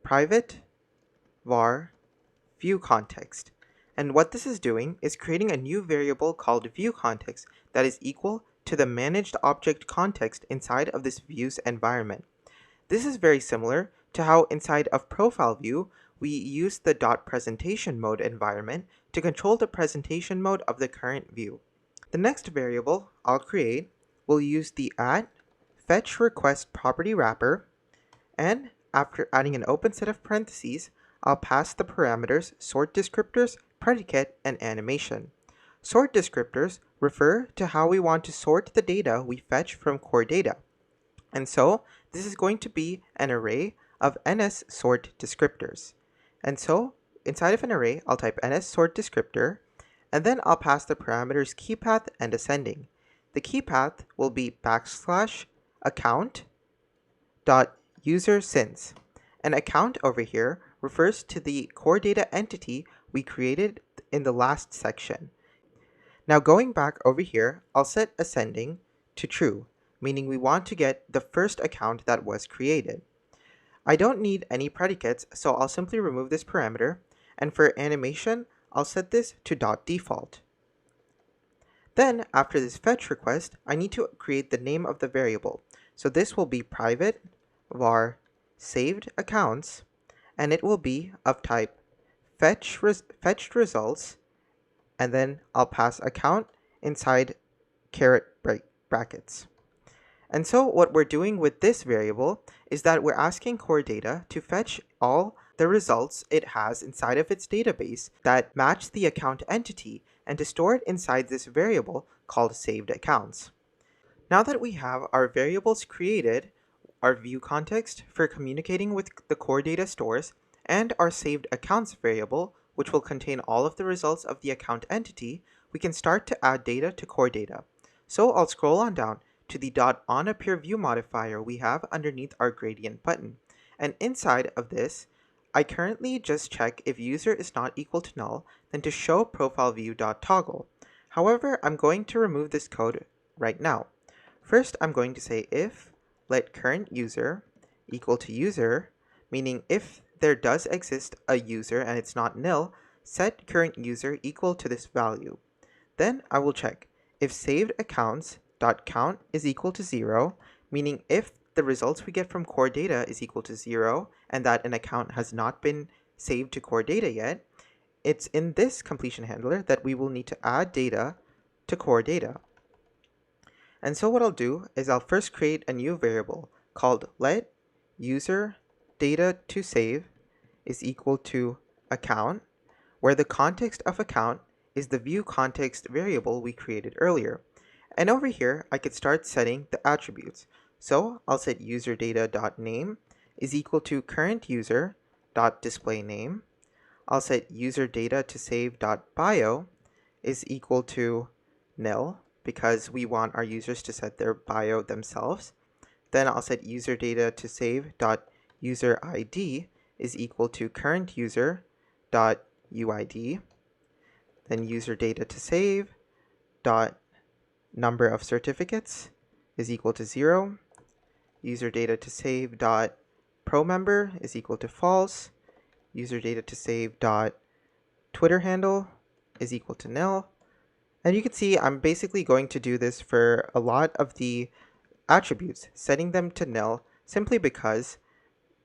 private var view context. And what this is doing is creating a new variable called view context that is equal to the managed object context inside of this view's environment. This is very similar to how inside of profile view, we use the .presentation mode environment to control the presentation mode of the current view. The next variable I'll create will use the @fetchRequest property wrapper, and after adding an open set of parentheses, I'll pass the parameters sort descriptors, predicate, and animation. Sort descriptors refer to how we want to sort the data we fetch from core data. And so this is going to be an array of ns sort descriptors. And so inside of an array, I'll type ns sort descriptor, and then I'll pass the parameters keypath and ascending. The key path will be \account.userSince. An account over here refers to the core data entity we created in the last section. Now going back over here, I'll set ascending to true, meaning we want to get the first account that was created. I don't need any predicates, so I'll simply remove this parameter, and for animation, I'll set this to .default. Then, after this fetch request, I need to create the name of the variable. So this will be private var saved accounts, and it will be of type fetched results, and then I'll pass account inside brackets. And so what we're doing with this variable is that we're asking core data to fetch all the results it has inside of its database that match the account entity and to store it inside this variable called saved accounts. Now that we have our variables created, our view context for communicating with the core data stores, and our saved accounts variable, which will contain all of the results of the account entity, we can start to add data to core data. So I'll scroll on down to the .onAppearView modifier we have underneath our gradient button. And inside of this, I currently just check if user is not equal to null, then to show profile view.toggle. However, I'm going to remove this code right now. First, I'm going to say if let current user equal to user, meaning if there does exist a user and it's not nil, set current user equal to this value. Then I will check if saved accounts.count is equal to 0, meaning if the results we get from core data is equal to 0 and that an account has not been saved to core data yet, it's in this completion handler that we will need to add data to core data. And so what I'll do is I'll first create a new variable called let user data to save is equal to account, where the context of account is the view context variable we created earlier. And over here, I could start setting the attributes. So I'll set userdata.name is equal to current user.displayName. I'll set userdata to save.bio is equal to nil because we want our users to set their bio themselves. Then I'll set userdata to save.userID is equal to current user.uid. Then userdata to save dot number of certificates is equal to 0. Userdata to save dot pro member is equal to false. Userdata to save dot Twitter handle is equal to nil. And you can see I'm basically going to do this for a lot of the attributes, setting them to nil simply because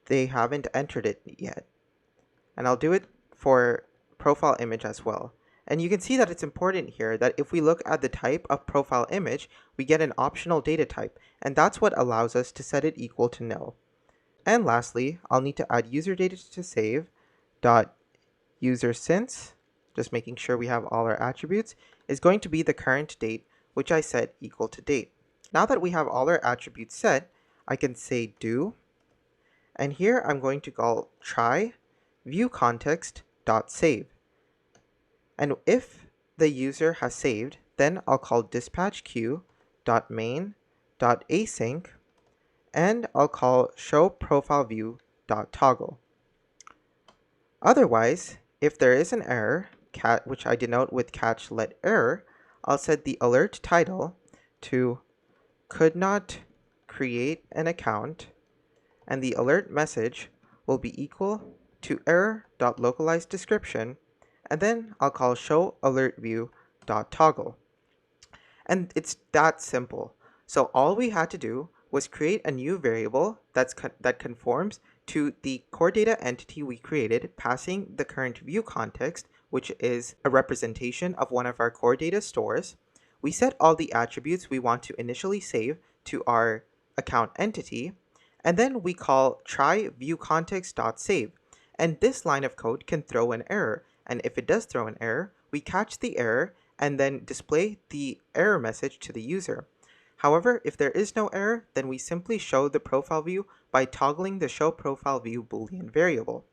they haven't entered it yet. And I'll do it for profile image as well. And you can see that it's important here that if we look at the type of profile image, we get an optional data type, and that's what allows us to set it equal to nil. And lastly, I'll need to add user data to save dot user since, just making sure we have all our attributes, is going to be the current date, which I set equal to date. Now that we have all our attributes set, I can say do, and here I'm going to call try view context dot save. And if the user has saved, then I'll call dispatch queue dot main dot async, and I'll call show profile view dot toggle. Otherwise, if there is an error, which I denote with catch let error, I'll set the alert title to could not create an account, and the alert message will be equal to error.localized description, and then I'll call show alert view dot toggle. And it's that simple. So all we had to do was create a new variable that conforms to the core data entity we created, passing the current view context, which is a representation of one of our core data stores. We set all the attributes we want to initially save to our account entity, and then we call try view context.save. And this line of code can throw an error, and if it does throw an error, we catch the error and then display the error message to the user. However, if there is no error, then we simply show the profile view by toggling the show profile view boolean variable.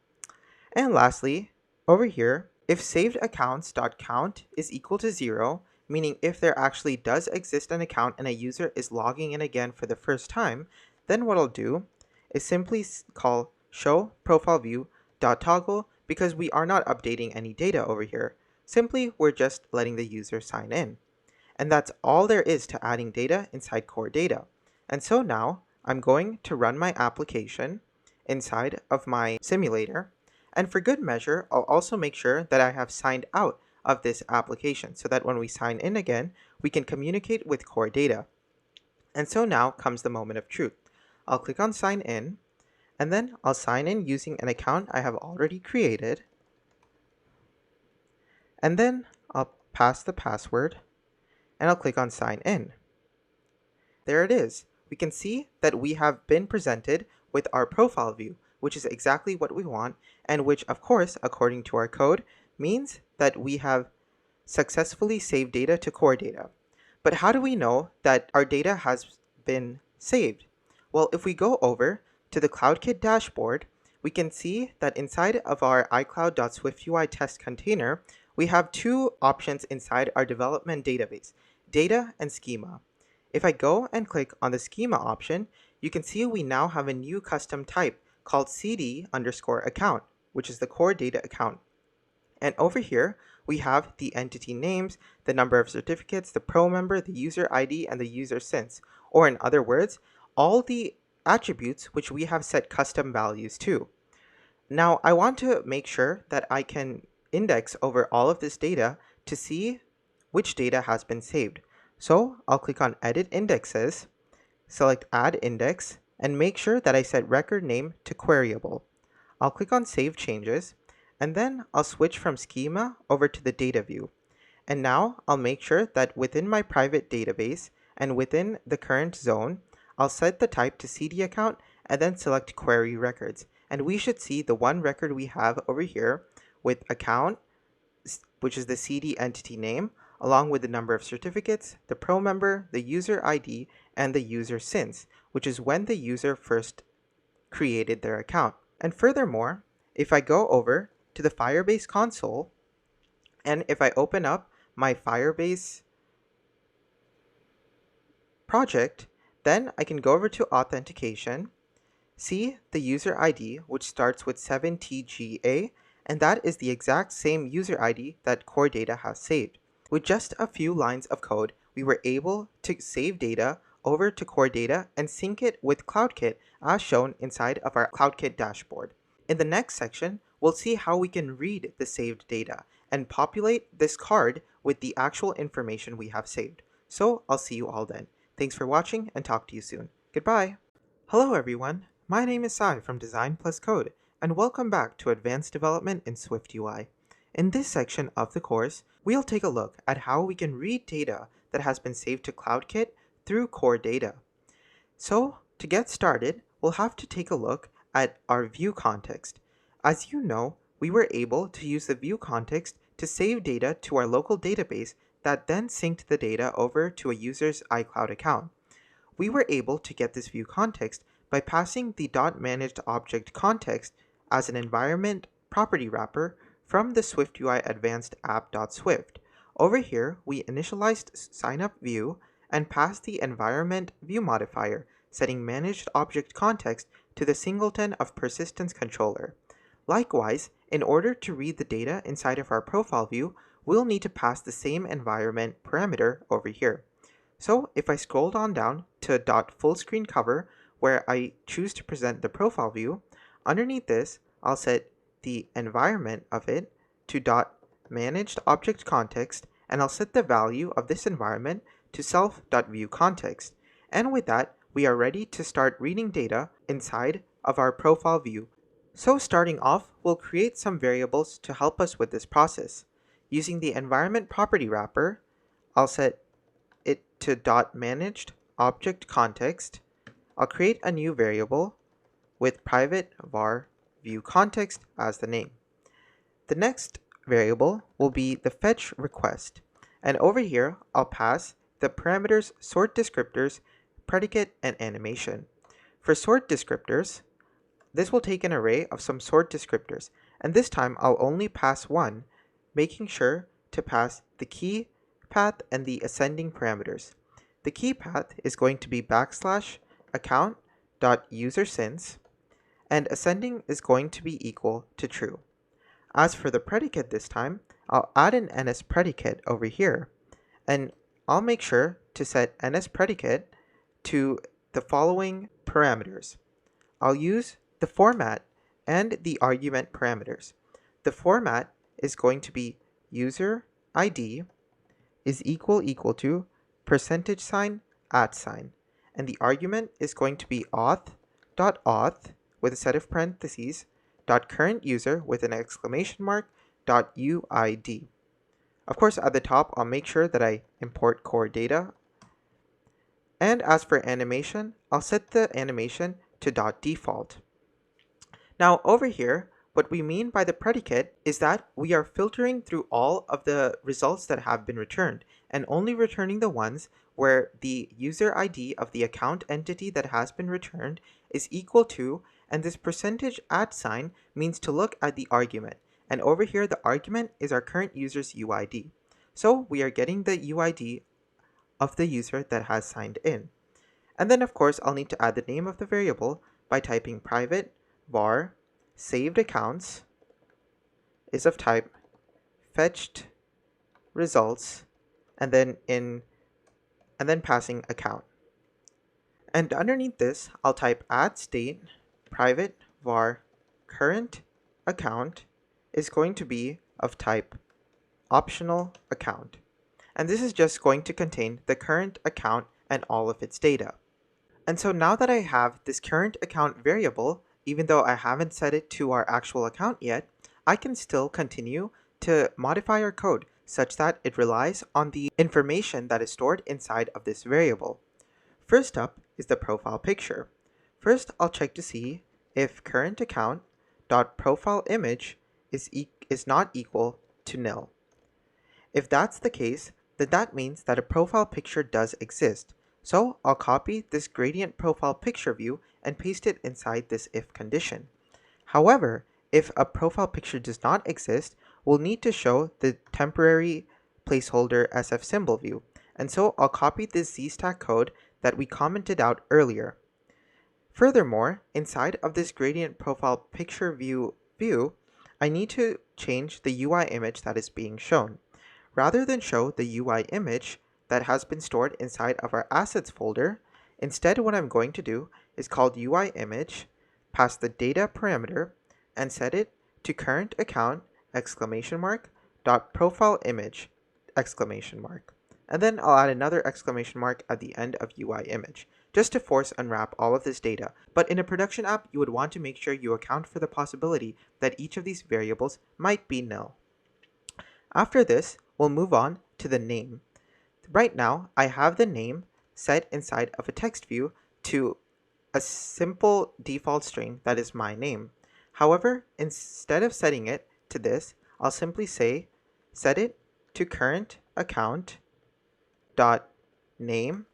And lastly, over here, if saved accounts.count is equal to 0, meaning if there actually does exist an account and a user is logging in again for the first time, then what I'll do is simply call show profile view dot toggle because we are not updating any data over here. Simply, we're just letting the user sign in. And that's all there is to adding data inside core data. And so now I'm going to run my application inside of my simulator. And for good measure, I'll also make sure that I have signed out of this application so that when we sign in again, we can communicate with core data. And so now comes the moment of truth. I'll click on sign in, and then I'll sign in using an account I have already created. And then I'll pass the password, and I'll click on sign in. There it is. We can see that we have been presented with our profile view, which is exactly what we want, and which, of course, according to our code, means that we have successfully saved data to core data. But how do we know that our data has been saved? Well, if we go over to the CloudKit dashboard, we can see that inside of our iCloud.SwiftUI test container, we have two options inside our development database, data and schema. If I go and click on the schema option, you can see we now have a new custom type called CD_account, which is the core data account. And over here, we have the entity names, the number of certificates, the pro member, the user ID, and the user since. or in other words, all the attributes which we have set custom values to. Now, I want to make sure that I can index over all of this data to see which data has been saved. So I'll click on Edit Indexes, select Add Index, and make sure that I set record name to queryable. I'll click on Save Changes, and then I'll switch from Schema over to the data view. And now I'll make sure that within my private database and within the current zone, I'll set the type to CD account and then select Query Records. And we should see the one record we have over here with account, which is the CD entity name, along with the number of certificates, the pro member, the user ID, and the user since, which is when the user first created their account. And furthermore, if I go over to the Firebase console, and if I open up my Firebase project, then I can go over to authentication, see the user ID, which starts with 7TGA, and that is the exact same user ID that Core Data has saved. With just a few lines of code, we were able to save data over to Core Data and sync it with CloudKit as shown inside of our CloudKit dashboard. In the next section, we'll see how we can read the saved data and populate this card with the actual information we have saved. So I'll see you all then. Thanks for watching and talk to you soon. Goodbye! Hello everyone, my name is Sai from Design Plus Code, and welcome back to Advanced Development in SwiftUI. In this section of the course, we'll take a look at how we can read data that has been saved to CloudKit through Core Data. So, to get started, we'll have to take a look at our view context. As you know, we were able to use the view context to save data to our local database that then synced the data over to a user's iCloud account. We were able to get this view context by passing the .managedObject context as an environment property wrapper from the SwiftUI Advanced app.swift. Over here, we initialized signup view and passed the environment view modifier, setting managedObject context to the singleton of persistence controller. Likewise, in order to read the data inside of our profile view, we'll need to pass the same environment parameter over here. So if I scroll on down to .fullscreenCover, where I choose to present the profile view, underneath this, I'll set the environment of it to .managedObject context, and I'll set the value of this environment to self.viewContext. And with that, we are ready to start reading data inside of our profile view. So starting off, we'll create some variables to help us with this process. Using the environment property wrapper, I'll set it to .managedObject context. I'll create a new variable with private var viewContext as the name. The next variable will be the fetch request, and over here I'll pass the parameters sort descriptors, predicate, and animation. For sort descriptors, this will take an array of some sort descriptors, and this time I'll only pass one, making sure to pass the key path and the ascending parameters. The key path is going to be /account.userSince, and ascending is going to be equal to true. As for the predicate this time, I'll add an NS predicate over here, and I'll make sure to set NS predicate to the following parameters. I'll use the format and the argument parameters. The format is going to be user ID is equal to %, and the argument is going to be auth.auth with a set of parentheses, .current user with an exclamation mark, .uid. Of course, at the top, I'll make sure that I import core data. And as for animation, I'll set the animation to .default. Now over here, what we mean by the predicate is that we are filtering through all of the results that have been returned and only returning the ones where the user ID of the account entity that has been returned is equal to, and this %@ means to look at the argument. And over here, the argument is our current user's UID. So we are getting the UID of the user that has signed in. And then of course, I'll need to add the name of the variable by typing private var saved accounts is of type fetched results and then passing account. And underneath this, I'll type add state private var current account is going to be of type optional account. And this is just going to contain the current account and all of its data. And so now that I have this current account variable, even though I haven't set it to our actual account yet, I can still continue to modify our code such that it relies on the information that is stored inside of this variable. First up is the profile picture. First, I'll check to see if current account dot profile image is not equal to nil. If that's the case, then that means that a profile picture does exist. So I'll copy this gradient profile picture view and paste it inside this if condition. However, if a profile picture does not exist, we'll need to show the temporary placeholder SF symbol view. And so I'll copy this ZStack code that we commented out earlier. Furthermore, inside of this gradient profile picture view, I need to change the UI image that is being shown. Rather than show the UI image that has been stored inside of our assets folder, instead what I'm going to do is call UI image, pass the data parameter, and set it to current account dot profile image and then I'll add another exclamation mark at the end of UI image, just to force unwrap all of this data. But in a production app, you would want to make sure you account for the possibility that each of these variables might be nil. After this, we'll move on to the name. Right now, I have the name set inside of a text view to a simple default string that is my name. However, instead of setting it to this, I'll simply say set it to current account dot name.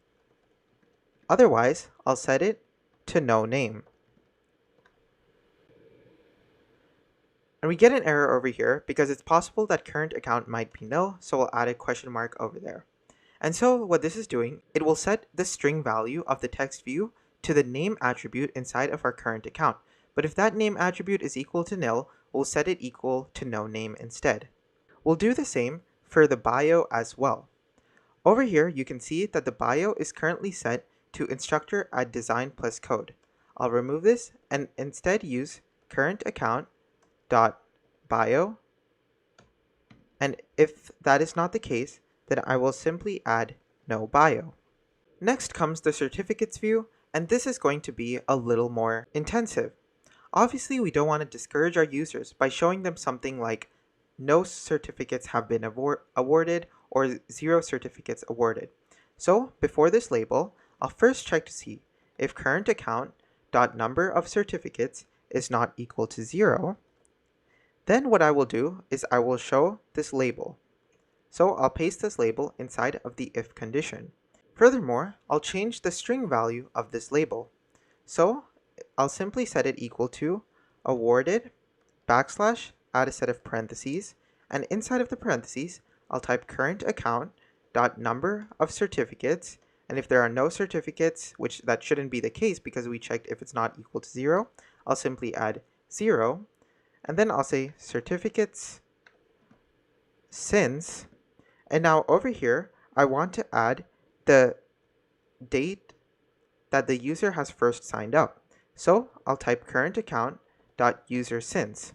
Otherwise, I'll set it to no name. And we get an error over here because it's possible that current account might be nil, so we'll add a question mark over there. And so what this is doing, it will set the string value of the text view to the name attribute inside of our current account. But if that name attribute is equal to nil, we'll set it equal to no name instead. We'll do the same for the bio as well. Over here, you can see that the bio is currently set to instructor at design plus code. I'll remove this and instead use current account dot bio. And if that is not the case, then I will simply add no bio. Next comes the certificates view, and this is going to be a little more intensive. Obviously, we don't want to discourage our users by showing them something like no certificates have been awarded or 0 certificates awarded. So before this label, I'll first check to see if current account dot number of certificates is not equal to 0. Then what I will do is I will show this label. So I'll paste this label inside of the if condition. Furthermore, I'll change the string value of this label. So I'll simply set it equal to awarded backslash, add a set of parentheses, and inside of the parentheses, I'll type current account dot number of certificates, and if there are no certificates, which that shouldn't be the case because we checked if it's not equal to 0, I'll simply add 0, and then I'll say certificates since, and now over here, I want to add the date that the user has first signed up. So I'll type current account dot user since.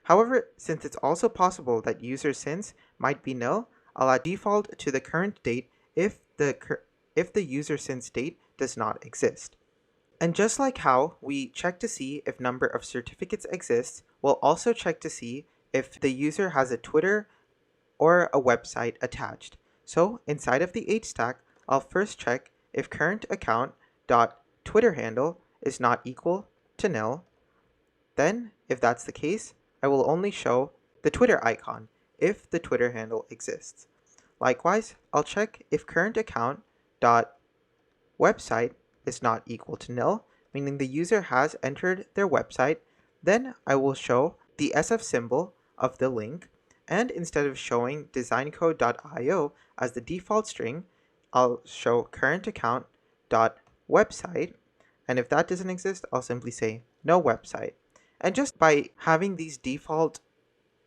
However, since it's also possible that user since might be nil, I'll add default to the current date if the user since date does not exist. And just like how we check to see if number of certificates exists, we'll also check to see if the user has a Twitter or a website attached. So inside of the HStack, I'll first check if current account dot Twitter handle is not equal to nil. Then, if that's the case, I will only show the Twitter icon if the Twitter handle exists. Likewise, I'll check if current account dot website is not equal to nil, meaning the user has entered their website. Then I will show the SF symbol of the link, and instead of showing designcode.io as the default string, I'll show current account dot website, and if that doesn't exist, I'll simply say no website. And just by having these default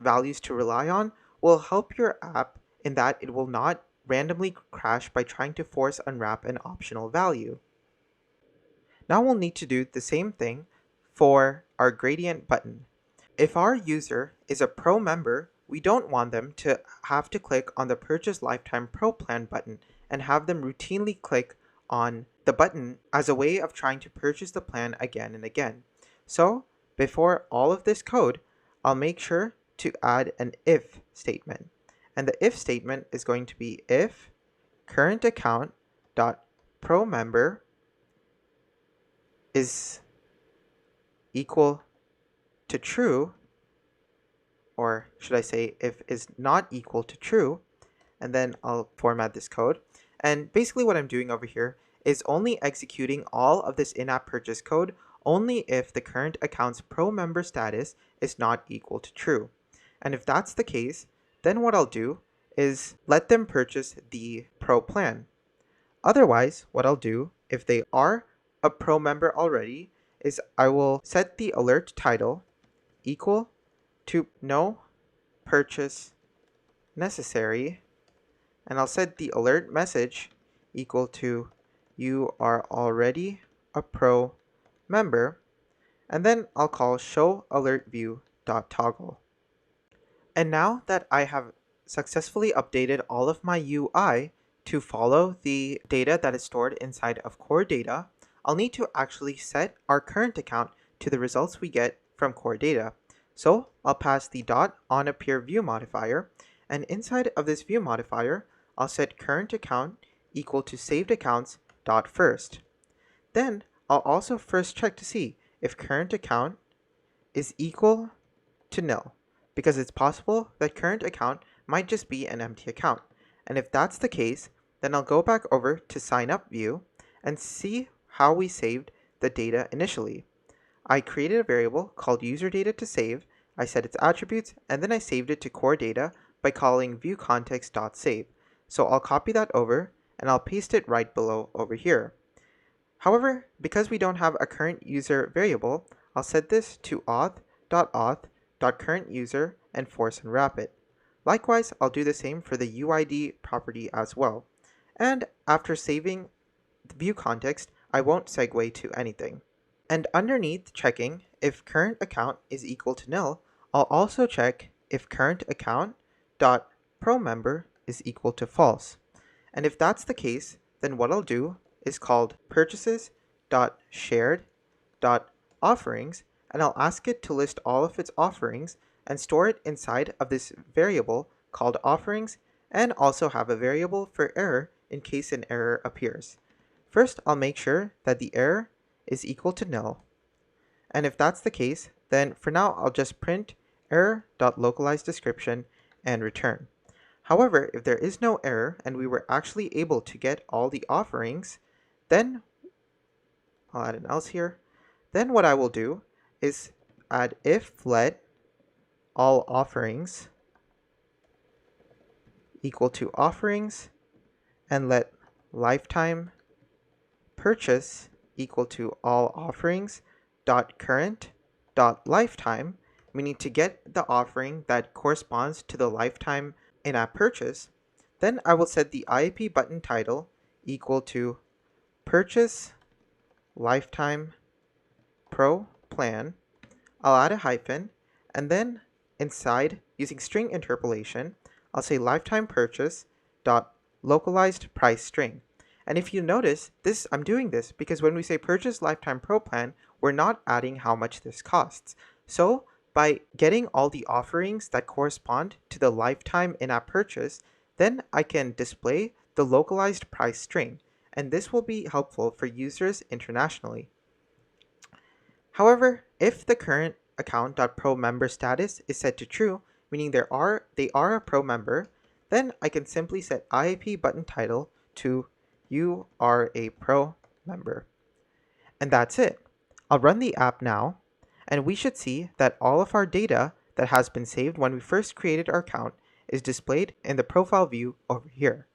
values to rely on will help your app in that it will not randomly crash by trying to force unwrap an optional value. Now we'll need to do the same thing for our gradient button. If our user is a Pro member, we don't want them to have to click on the Purchase Lifetime Pro Plan button and have them routinely click on the button as a way of trying to purchase the plan again and again. So before all of this code, I'll make sure to add an if statement. And the if statement is going to be if current account dot pro member is equal to true, or should I say if is not equal to true, and then I'll format this code. And basically what I'm doing over here is only executing all of this in-app purchase code only if the current account's pro member status is not equal to true. And if that's the case, then what I'll do is let them purchase the pro plan. Otherwise, what I'll do if they are a pro member already is I will set the alert title equal to no purchase necessary, and I'll set the alert message equal to you are already a pro member, and then I'll call show alert view.toggle. And now that I have successfully updated all of my UI to follow the data that is stored inside of core data, I'll need to actually set our current account to the results we get from core data. So I'll pass the .onAppearView modifier, and inside of this view modifier, I'll set current account equal to saved accounts .first. Then I'll also first check to see if current account is equal to nil, because it's possible that current account might just be an empty account. And if that's the case, then I'll go back over to sign up view and see how we saved the data initially. I created a variable called user data to save, I set its attributes, and then I saved it to core data by calling viewContext.save. So I'll copy that over and I'll paste it right below over here. However, because we don't have a current user variable, I'll set this to auth.auth.currentUser and force unwrap it. Likewise, I'll do the same for the UID property as well. And after saving the view context, I won't segue to anything. And underneath checking if current account is equal to nil, I'll also check if current account dot pro member is equal to false. And if that's the case, then what I'll do is called purchases dot shared dot offerings, and I'll ask it to list all of its offerings and store it inside of this variable called offerings, and also have a variable for error in case an error appears. First, I'll make sure that the error is equal to nil. And if that's the case, then for now I'll just print error.localizeDescription and return. However, if there is no error and we were actually able to get all the offerings, then I'll add an else here. Then what I will do is add if let all offerings equal to offerings, and let lifetime purchase equal to all offerings dot current dot lifetime, meaning to get the offering that corresponds to the lifetime in-app purchase. Then I will set the IAP button title equal to purchase lifetime pro plan. I'll add a hyphen, and then inside, using string interpolation, I'll say lifetime purchase dot localized price string. And if you notice, I'm doing this because when we say purchase lifetime pro plan, we're not adding how much this costs. So by getting all the offerings that correspond to the lifetime in-app purchase, then I can display the localized price string, and this will be helpful for users internationally. However, if the current account.pro member status is set to true, meaning they are a pro member, then I can simply set IAP button title to you are a pro member. And that's it. I'll run the app now, and we should see that all of our data that has been saved when we first created our account is displayed in the profile view over here.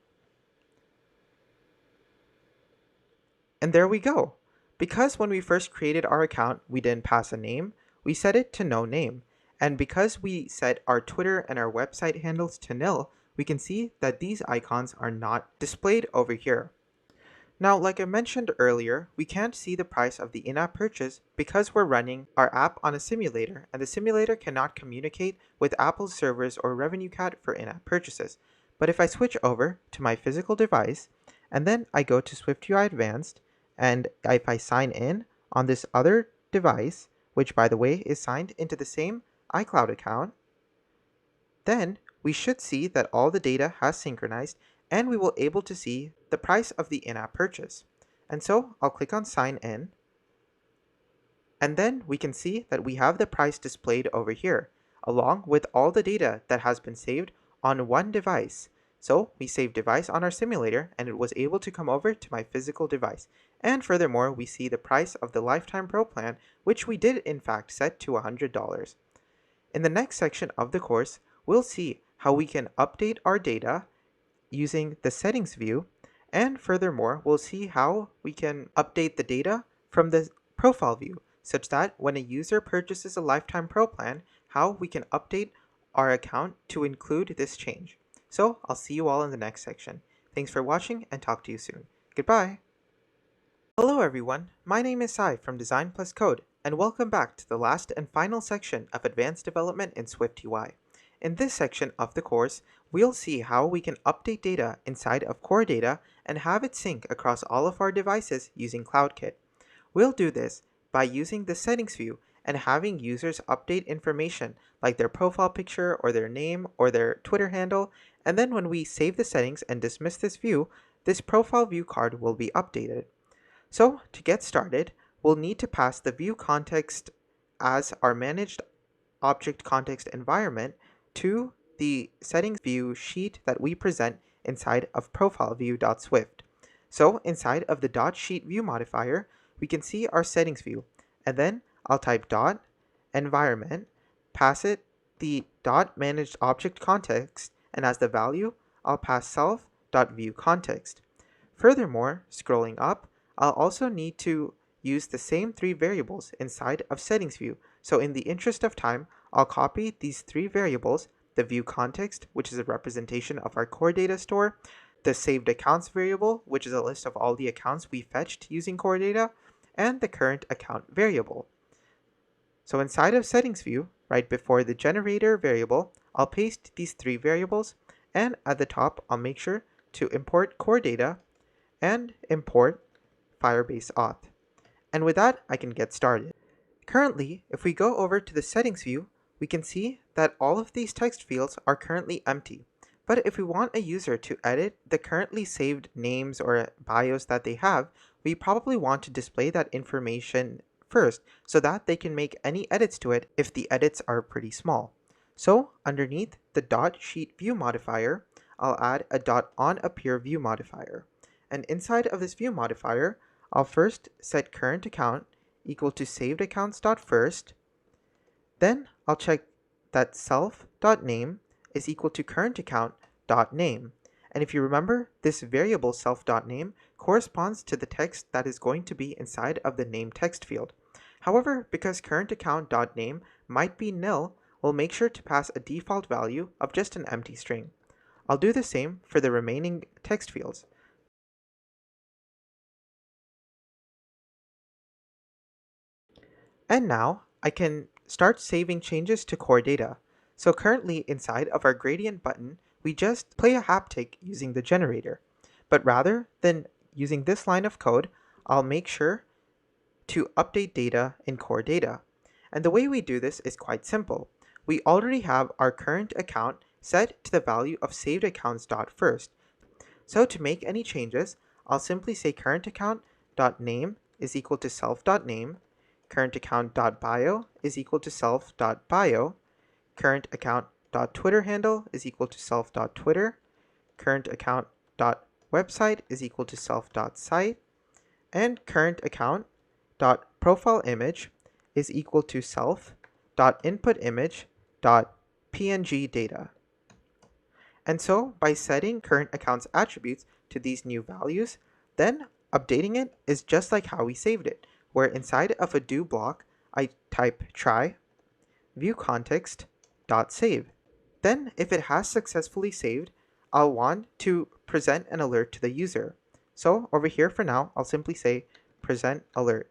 And there we go. Because when we first created our account, we didn't pass a name, we set it to no name. And because we set our Twitter and our website handles to nil, we can see that these icons are not displayed over here. Now, like I mentioned earlier, we can't see the price of the in-app purchase because we're running our app on a simulator, and the simulator cannot communicate with Apple's servers or RevenueCat for in-app purchases. But if I switch over to my physical device, and then I go to SwiftUI Advanced, and if I sign in on this other device, which by the way is signed into the same iCloud account, then we should see that all the data has synchronized and we will able to see the price of the in-app purchase. And so I'll click on sign in, and then we can see that we have the price displayed over here, along with all the data that has been saved on one device. So we saved device on our simulator and it was able to come over to my physical device. And furthermore, we see the price of the Lifetime Pro plan, which we did in fact set to $100. In the next section of the course, we'll see how we can update our data using the settings view, and furthermore, we'll see how we can update the data from the profile view, such that when a user purchases a Lifetime Pro plan, how we can update our account to include this change. So I'll see you all in the next section. Thanks for watching and talk to you soon. Goodbye! Hello everyone, my name is Sai from Design Plus Code, and welcome back to the last and final section of Advanced Development in SwiftUI. In this section of the course, we'll see how we can update data inside of Core Data and have it sync across all of our devices using CloudKit. We'll do this by using the settings view and having users update information like their profile picture or their name or their Twitter handle, and then when we save the settings and dismiss this view, this profile view card will be updated. So to get started, we'll need to pass the view context as our managed object context environment to the settings view sheet that we present inside of profileview.swift. So inside of the .sheet view modifier, we can see our settings view, and then I'll type .environment, pass it the .managed object context, and as the value, I'll pass self.viewContext. Furthermore, scrolling up, I'll also need to use the same three variables inside of settings view. So in the interest of time, I'll copy these three variables, the view context, which is a representation of our core data store, the saved accounts variable, which is a list of all the accounts we fetched using core data, and the current account variable. So inside of settings view, right before the generator variable, I'll paste these three variables, and at the top, I'll make sure to import core data and import Firebase auth. And with that, I can get started. Currently, if we go over to the settings view, we can see that all of these text fields are currently empty. But if we want a user to edit the currently saved names or bios that they have, we probably want to display that information first so that they can make any edits to it if the edits are pretty small. So underneath the .sheet view modifier, I'll add a .onAppear view modifier. And inside of this view modifier, I'll first set current account equal to saved accounts.first. Then I'll check that self.name is equal to current account.name. And if you remember, this variable self.name corresponds to the text that is going to be inside of the name text field. However, because current account.name might be nil, we'll make sure to pass a default value of just an empty string. I'll do the same for the remaining text fields. And now I can start saving changes to core data. So currently inside of our gradient button, we just play a haptic using the generator. But rather than using this line of code, I'll make sure to update data in core data. And the way we do this is quite simple. We already have our current account set to the value of saved accounts.first. So to make any changes, I'll simply say current account.name is equal to self.name, current account.bio is equal to self.bio, current account.twitter handle is equal to self.twitter, current account.website is equal to self.site, and current account.profile image is equal to self.input image.png data. And so by setting current account's attributes to these new values, then updating it is just like how we saved it, where inside of a do block, I type try view context.save. Then if it has successfully saved, I'll want to present an alert to the user. So over here for now, I'll simply say present alert.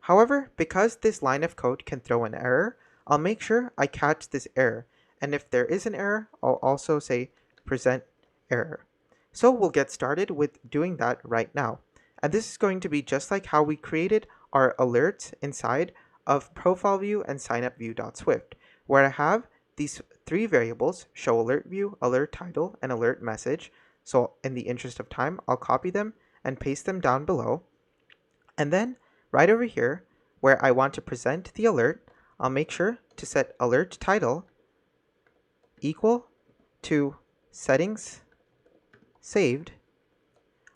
However, because this line of code can throw an error, I'll make sure I catch this error. And if there is an error, I'll also say present error. So we'll get started with doing that right now. And this is going to be just like how we created our alerts inside of profile view and signup view.swift, where I have these three variables: show alert view, alert title, and alert message. So in the interest of time, I'll copy them and paste them down below. And then right over here, where I want to present the alert, I'll make sure to set alert title equal to settings saved.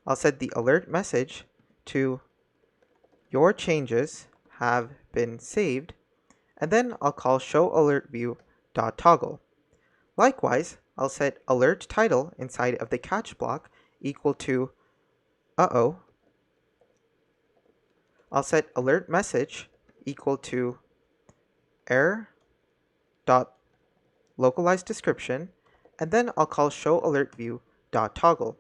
I'll set the alert message to your changes have been saved, and then I'll call show alert view dot toggle. Likewise, I'll set alert title inside of the catch block equal to uh-oh. I'll set alert message equal to error dot localized description, and then I'll call show alert view dot toggle.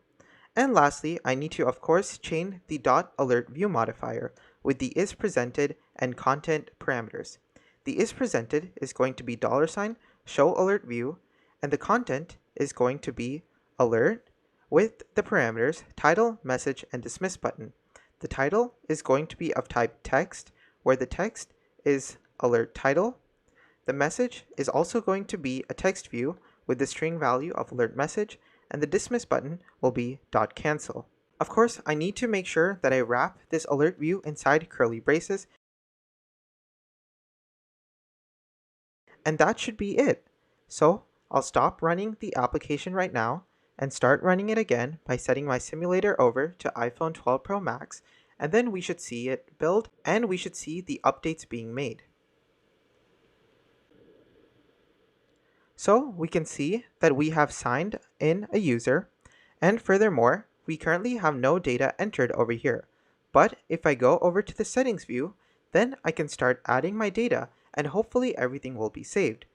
And lastly, I need to of course chain the dot alert view modifier with the isPresented and content parameters. The isPresented is going to be $ show alert view, and the content is going to be alert with the parameters title, message, and dismiss button. The title is going to be of type text, where the text is alert title. The message is also going to be a text view with the string value of alert message, and the dismiss button will be .cancel. Of course, I need to make sure that I wrap this alert view inside curly braces, and that should be it. So I'll stop running the application right now and start running it again by setting my simulator over to iPhone 12 Pro Max, and then we should see it build and we should see the updates being made. So we can see that we have signed in a user, and furthermore, we currently have no data entered over here. But if I go over to the settings view, then I can start adding my data and hopefully everything will be saved.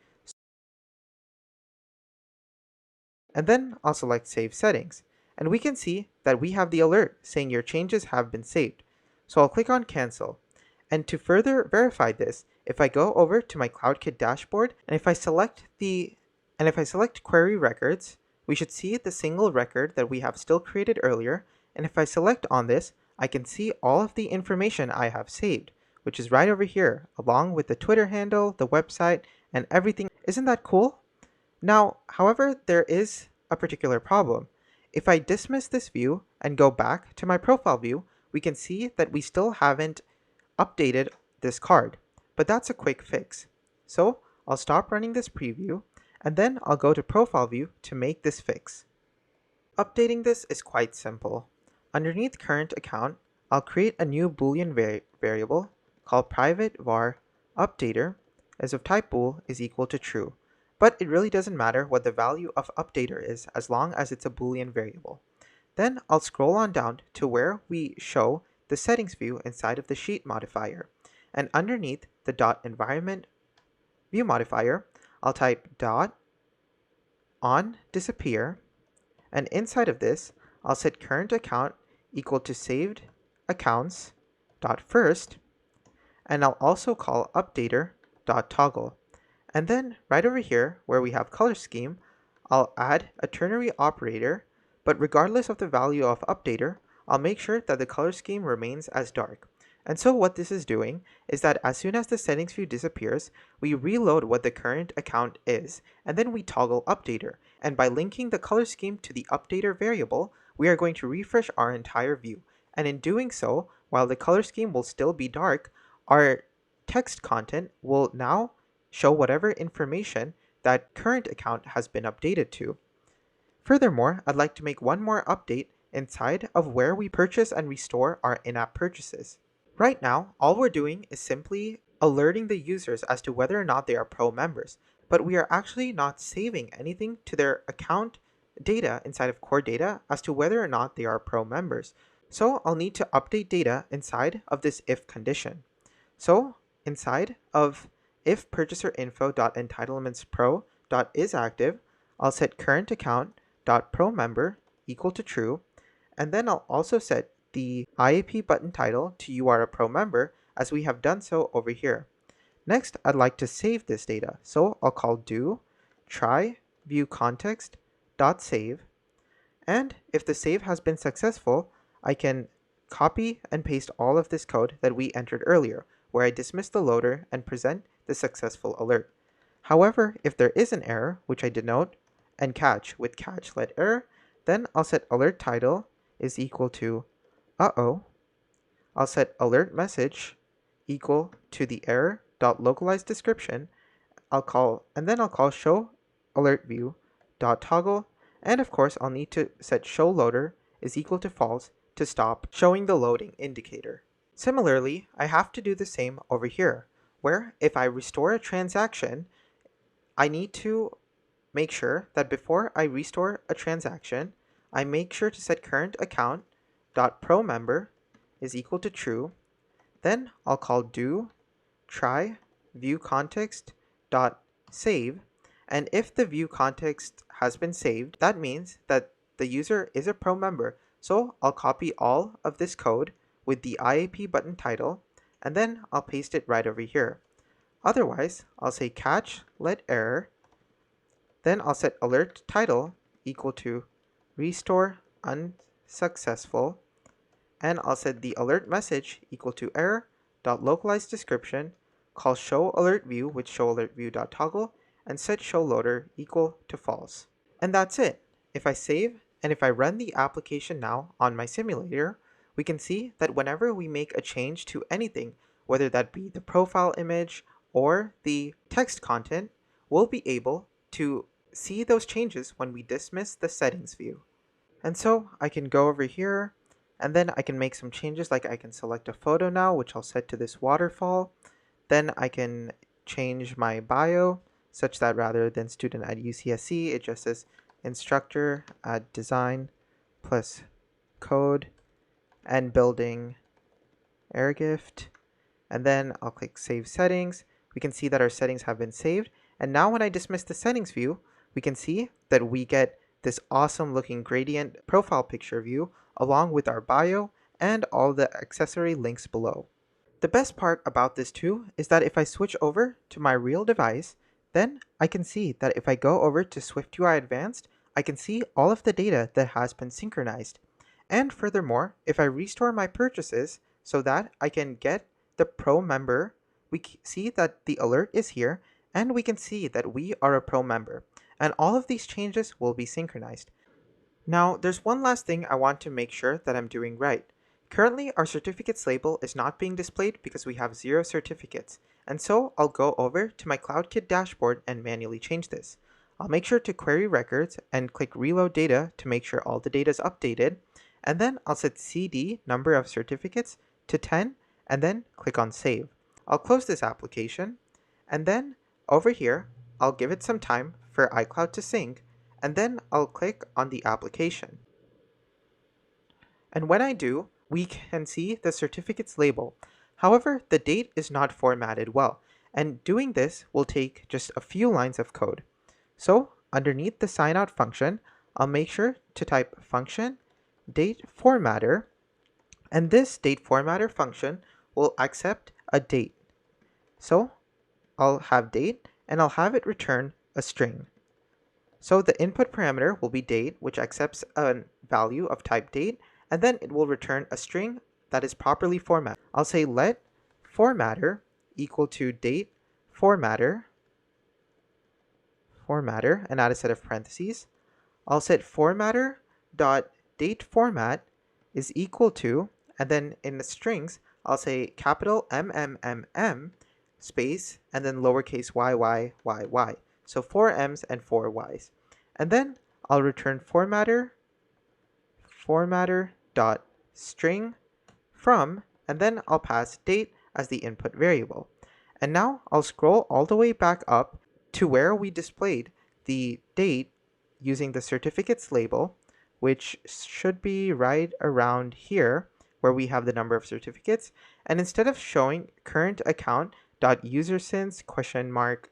And then I'll select Save Settings, and we can see that we have the alert saying your changes have been saved. So I'll click on Cancel. And to further verify this, if I go over to my CloudKit dashboard and if I select Query Records, we should see the single record that we have still created earlier. And if I select on this, I can see all of the information I have saved, which is right over here, along with the Twitter handle, the website, and everything. Isn't that cool? Now, however, there is a particular problem. If I dismiss this view and go back to my profile view, we can see that we still haven't updated this card, but that's a quick fix. So I'll stop running this preview, and then I'll go to profile view to make this fix. Updating this is quite simple. Underneath current account, I'll create a new Boolean variable called private var updater as of type bool is equal to true. But it really doesn't matter what the value of updater is as long as it's a Boolean variable. Then I'll scroll on down to where we show the settings view inside of the sheet modifier. And underneath the .environment view modifier, I'll type .on disappear, and inside of this, I'll set current account equal to saved accounts .first, and I'll also call updater .toggle. And then right over here where we have color scheme, I'll add a ternary operator, but regardless of the value of updater, I'll make sure that the color scheme remains as dark. And so what this is doing is that as soon as the settings view disappears, we reload what the current account is, and then we toggle updater. And by linking the color scheme to the updater variable, we are going to refresh our entire view. And in doing so, while the color scheme will still be dark, our text content will now show whatever information that current account has been updated to. Furthermore, I'd like to make one more update inside of where we purchase and restore our in-app purchases. Right now, all we're doing is simply alerting the users as to whether or not they are Pro members, but we are actually not saving anything to their account data inside of core data as to whether or not they are Pro members. So I'll need to update data inside of this if condition. So inside of if purchaser info.entitlementspro.isActive, I'll set current account.pro member equal to true, and then I'll also set the IAP button title to "You are a pro member" as we have done so over here. Next, I'd like to save this data, so I'll call do try view context dot save, and if the save has been successful, I can copy and paste all of this code that we entered earlier, where I dismiss the loader and present the successful alert. However, if there is an error, which I denote and catch with catch let error, then I'll set alert title is equal to uh-oh. I'll set alert message equal to the error dot localized description. I'll call show alert view dot toggle, and of course I'll need to set show loader is equal to false to stop showing the loading indicator. Similarly, I have to do the same over here, where if I restore a transaction, I need to make sure that before I restore a transaction, I make sure to set current account dot pro member is equal to true. Then I'll call do try view context dot save, and if the view context has been saved, that means that the user is a pro member. So I'll copy all of this code with the IAP button title, and then I'll paste it right over here. Otherwise, I'll say catch let error, then I'll set alert title equal to restore unsuccessful, and I'll set the alert message equal to error dot localized description, call show alert view with show alert view dot toggle, and set show loader equal to false. And that's it. If I save and if I run the application now on my simulator, we can see that whenever we make a change to anything, whether that be the profile image or the text content, we'll be able to see those changes when we dismiss the settings view. And so I can go over here, and then I can make some changes, like I can select a photo now, which I'll set to this waterfall. Then I can change my bio such that rather than student at UCSC, it just says instructor at design plus code and building airgift. And then I'll click save settings. We can see that our settings have been saved. And now when I dismiss the settings view, we can see that we get this awesome looking gradient profile picture view along with our bio and all the accessory links below. The best part about this too is that if I switch over to my real device, then I can see that if I go over to SwiftUI Advanced, I can see all of the data that has been synchronized. And furthermore, if I restore my purchases so that I can get the pro member, we see that the alert is here, and we can see that we are a pro member. And all of these changes will be synchronized. Now, there's one last thing I want to make sure that I'm doing right. Currently, our certificates label is not being displayed because we have 0 certificates, and so I'll go over to my CloudKit dashboard and manually change this. I'll make sure to query records and click reload data to make sure all the data is updated, and then I'll set CD number of certificates to 10, and then click on save. I'll close this application, and then over here, I'll give it some time for iCloud to sync, and then I'll click on the application. And when I do, we can see the certificates label. However, the date is not formatted well, and doing this will take just a few lines of code. So underneath the signout function, I'll make sure to type function date formatter, and this date formatter function will accept a date. So I'll have date, and I'll have it return a string. So the input parameter will be date, which accepts a value of type date, and then it will return a string that is properly formatted. I'll say let formatter equal to date formatter, and add a set of parentheses. I'll set formatter dot date format is equal to, and then in the strings, I'll say capital MMMM space, and then lowercase YYYY. So 4 M's and 4 Y's. And then I'll return formatter dot string from, and then I'll pass date as the input variable. And now I'll scroll all the way back up to where we displayed the date using the certificates label, which should be right around here where we have the number of certificates. And instead of showing current account dot user since question mark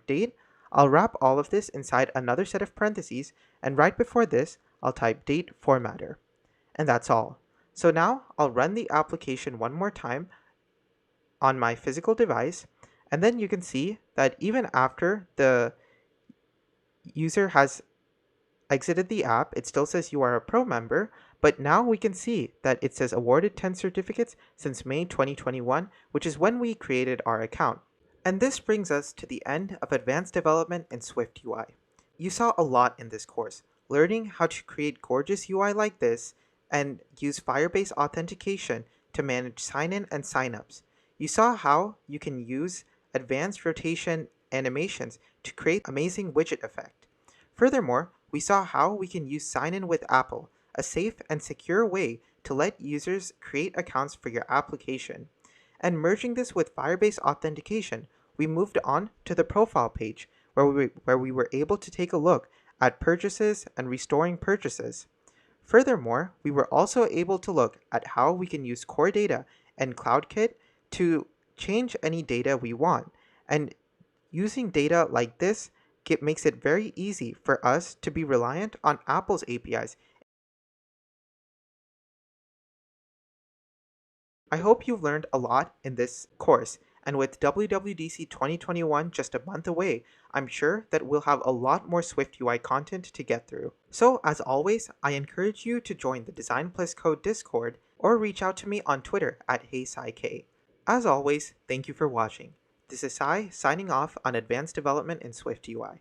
date, I'll wrap all of this inside another set of parentheses, and right before this, I'll type date formatter. And that's all. So now I'll run the application one more time on my physical device, and then you can see that even after the user has exited the app, it still says you are a pro member, but now we can see that it says awarded 10 certificates since May 2021, which is when we created our account. And this brings us to the end of advanced development in SwiftUI. You saw a lot in this course, learning how to create gorgeous UI like this and use Firebase authentication to manage sign-in and sign-ups. You saw how you can use advanced rotation animations to create amazing widget effect. Furthermore, we saw how we can use sign-in with Apple, a safe and secure way to let users create accounts for your application. And merging this with Firebase authentication, we moved on to the profile page, where we were able to take a look at purchases and restoring purchases. Furthermore, we were also able to look at how we can use core data and CloudKit to change any data we want. And using data like this makes it very easy for us to be reliant on Apple's APIs. I hope you've learned a lot in this course, and with WWDC 2021 just a month away, I'm sure that we'll have a lot more SwiftUI content to get through. So, as always, I encourage you to join the Design Plus Code Discord or reach out to me on Twitter at HeySaiK. As always, thank you for watching. This is Sai signing off on Advanced Development in SwiftUI.